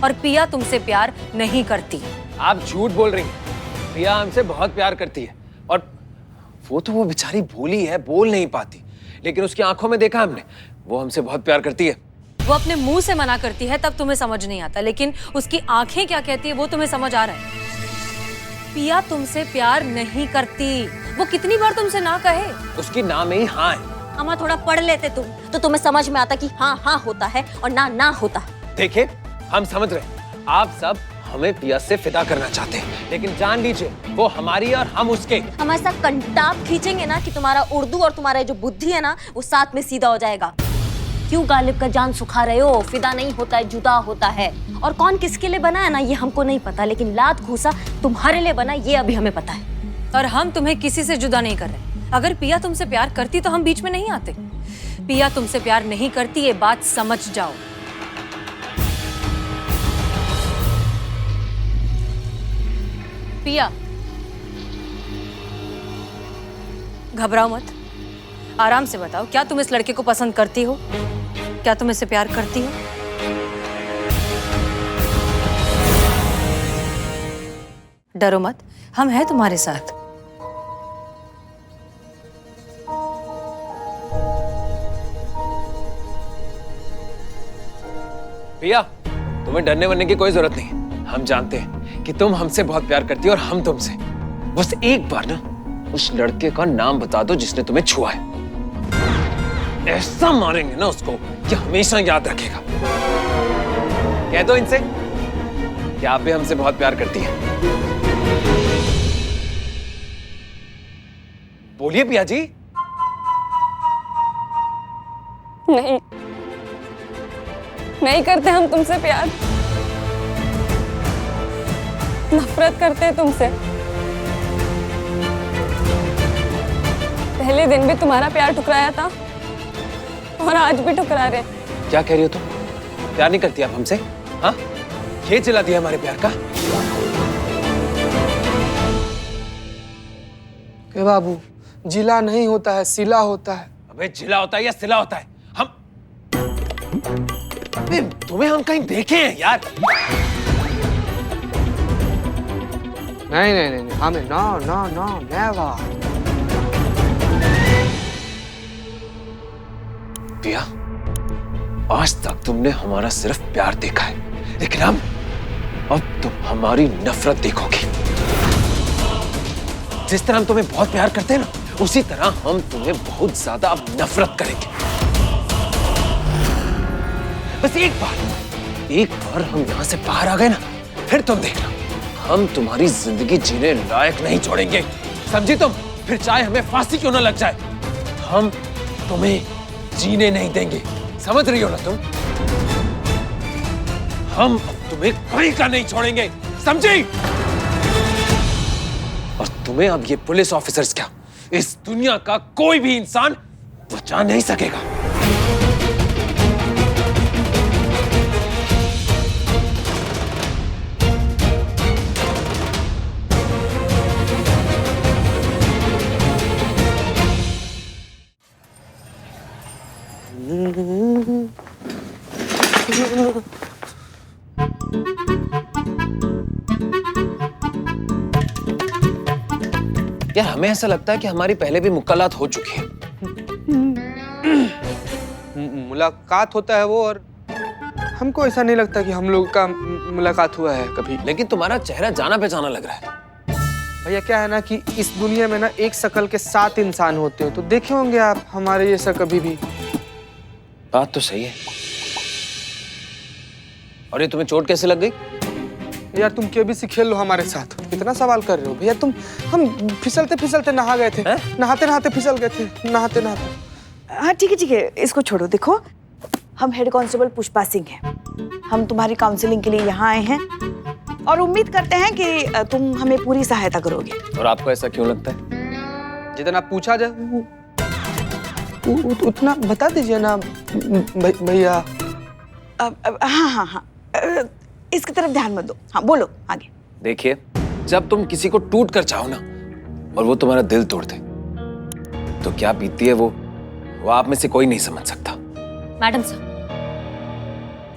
और पिया तुमसे प्यार नहीं करती। आप झूठ बोल रही हैं। पिया हमसे बहुत प्यार करती है, और वो बेचारी भोली है, बोल नहीं पाती, लेकिन उसकी आंखों में देखा हमने, वो हमसे बहुत प्यार करती है। वो अपने मुंह से मना करती है तब तुम्हें समझ नहीं आता, लेकिन उसकी आंखें क्या कहती है वो तुम्हें समझ आ रहा है। पिया तुमसे प्यार नहीं करती। वो कितनी बार तुमसे ना कहे। उसकी ना में ही हाँ है। अम्मा थोड़ा पढ़ लेते तुम तो तुम्हें समझ में आता कि हाँ हाँ होता है और ना ना होता है। देखिए, हम समझ रहे हैं, आप सब हमें पिया से फिदा करना चाहते हैं, लेकिन जान लीजिए वो हमारी और हम उसके। हम ऐसा कंटाप खींचेंगे ना कि तुम्हारा उर्दू और तुम्हारा जो बुद्धि है ना वो साथ में सीधा हो जाएगा। क्यों गालिब का जान सुखा रहे हो? फिदा नहीं होता है, जुदा होता है। और कौन किसके लिए बना है ना ये हमको नहीं पता, लेकिन लात घूसा तुम्हारे लिए बना ये अभी हमें पता है। और हम तुम्हें किसी से जुदा नहीं कर रहे। अगर पिया तुमसे प्यार करती तो हम बीच में नहीं आते। पिया तुमसे प्यार नहीं करती, ये बात समझ जाओ। पिया, घबराओ मत, आराम से बताओ, क्या तुम इस लड़के को पसंद करती हो? क्या तुम इससे प्यार करती हो? डरो मत, हम हैं तुम्हारे साथ। पिया, तुम्हें डरने वरने की कोई जरूरत नहीं। हम जानते हैं कि तुम हमसे बहुत प्यार करती हो और हम तुमसे। बस एक बार ना उस लड़के का नाम बता दो जिसने तुम्हें छुआ है। ऐसा मारेंगे ना उसको कि हमेशा याद रखेगा। कह दो इनसे कि आप भी हमसे बहुत प्यार करती हैं। बोलिए पिया जी। नहीं, नहीं करते हम तुमसे प्यार, नफरत करते हैं तुमसे। पहले दिन भी तुम्हारा प्यार ठुकराया था और आज भी ठुकरा रहे। क्या कह रही हो तुम? प्यार नहीं करती आप हमसे? हाँ, ये जिला दिया हमारे प्यार का। ए बाबू, जिला नहीं होता है, सिला होता है। अबे जिला होता है या सिला होता है? हम अबे तुम्हें हम कहीं देखे हैं यार? नहीं नहीं नहीं, हमें नो नो नो नेवर। पिया, आज तक तुमने हमारा सिर्फ प्यार देखा है, लेकिन अब तुम हमारी नफरत देखोगी। जिस तरह हम तुम्हें बहुत प्यार करते हैं ना, उसी तरह हम तुम्हें बहुत ज्यादा अब नफरत करेंगे। बस एक बार हम यहाँ से बाहर आ गए ना, फिर तुम देखना, हम तुम्हारी जिंदगी जीने लायक नहीं छोड़ेंगे। समझी तुम? फिर चाहे हमें फांसी क्यों ना लग जाए, हम तुम्हें जीने नहीं देंगे। समझ रही हो ना तुम? हम तुम्हें कहीं का नहीं छोड़ेंगे, समझी? और तुम्हें अब ये पुलिस ऑफिसर्स क्या, इस दुनिया का कोई भी इंसान बचा नहीं सकेगा। यार, हमें ऐसा लगता है कि हमारी पहले भी मुलाकात हो चुकी है। मुलाकात होता है वो, और हमको ऐसा नहीं लगता कि हम लोग का मुलाकात हुआ है कभी। लेकिन तुम्हारा चेहरा जाना पहचाना लग रहा है। भैया क्या है ना कि इस दुनिया में ना एक शक्ल के 7 इंसान होते हैं, तो देखे होंगे आप हमारे जैसा कभी भी। बात तो सही है। और ये तुम्हें चोट कैसे लग गई? यार तुम केबीसी खेल लो हमारे साथ, कितना सवाल कर रहे हो भैया तुम। हम फिसलते फिसलते नहा गए थे, नहाते नहाते फिसल गए थे, नहाते नहाते। हाँ ठीक है, इसको छोड़ो। देखो, हम हेड कांस्टेबल पुष्पा सिंह हैं। हम तुम्हारी काउंसलिंग के लिए यहाँ आए हैं और उम्मीद करते हैं कि तुम हमें पूरी सहायता करोगे। और आपको ऐसा क्यों लगता है? जितना पूछा जाए उतना बता दीजिए ना भैया। हाँ, इसकी तरफ ध्यान मत दो। हाँ बोलो आगे। देखिए, जब तुम किसी को टूट कर चाहो ना और वो तुम्हारा दिल तोड़ दे, तो क्या बीतती है वो आप में से कोई नहीं समझ सकता। मैडम साहब,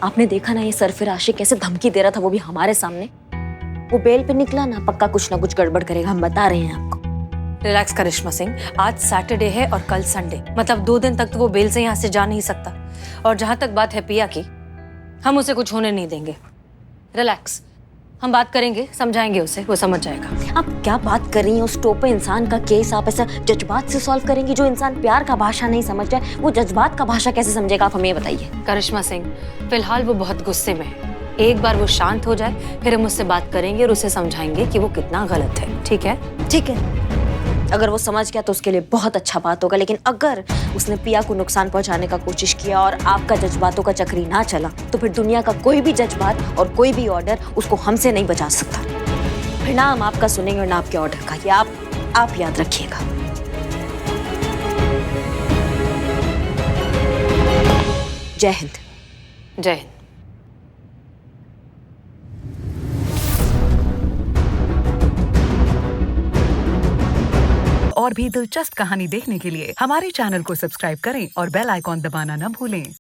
आपने देखा ना ये सरफिर आशिक कैसे धमकी दे रहा था, वो भी हमारे सामने। वो बेल पे निकला ना, पक्का कुछ ना कुछ गड़बड़ करेगा, हम बता रहे हैं आपको। रिलैक्स करिश्मा सिंह, आज सैटरडे है और कल संडे, मतलब 2 दिन तक तो वो बेल से यहाँ से जा नहीं सकता। और जहां तक बात है पिया की, हम उसे कुछ होने नहीं देंगे। रिलैक्स, हम बात करेंगे, समझाएंगे उसे, वो समझ जाएगा। आप क्या बात कर रही हैं? उस टोपे इंसान का केस आप ऐसा जज्बात से सॉल्व करेंगी? जो इंसान प्यार का भाषा नहीं समझ जाए, वो जज्बात का भाषा कैसे समझेगा? आप हमें बताइए। करिश्मा सिंह, फिलहाल वो बहुत गुस्से में है। एक बार वो शांत हो जाए, फिर हम उससे बात करेंगे और उसे समझाएंगे कि वो कितना गलत है। ठीक है? ठीक है, अगर वो समझ गया तो उसके लिए बहुत अच्छा बात होगा। लेकिन अगर उसने पिया को नुकसान पहुंचाने का कोशिश किया और आपका जज्बातों का चक्री ना चला, तो फिर दुनिया का कोई भी जज्बात और कोई भी ऑर्डर उसको हमसे नहीं बचा सकता। फिर ना हम आपका सुनेंगे और ना आपके ऑर्डर का। ये आप याद रखिएगा। जय हिंद। जय हिंद। और भी दिलचस्प कहानी देखने के लिए हमारे चैनल को सब्सक्राइब करें और बेल आइकॉन दबाना न भूलें।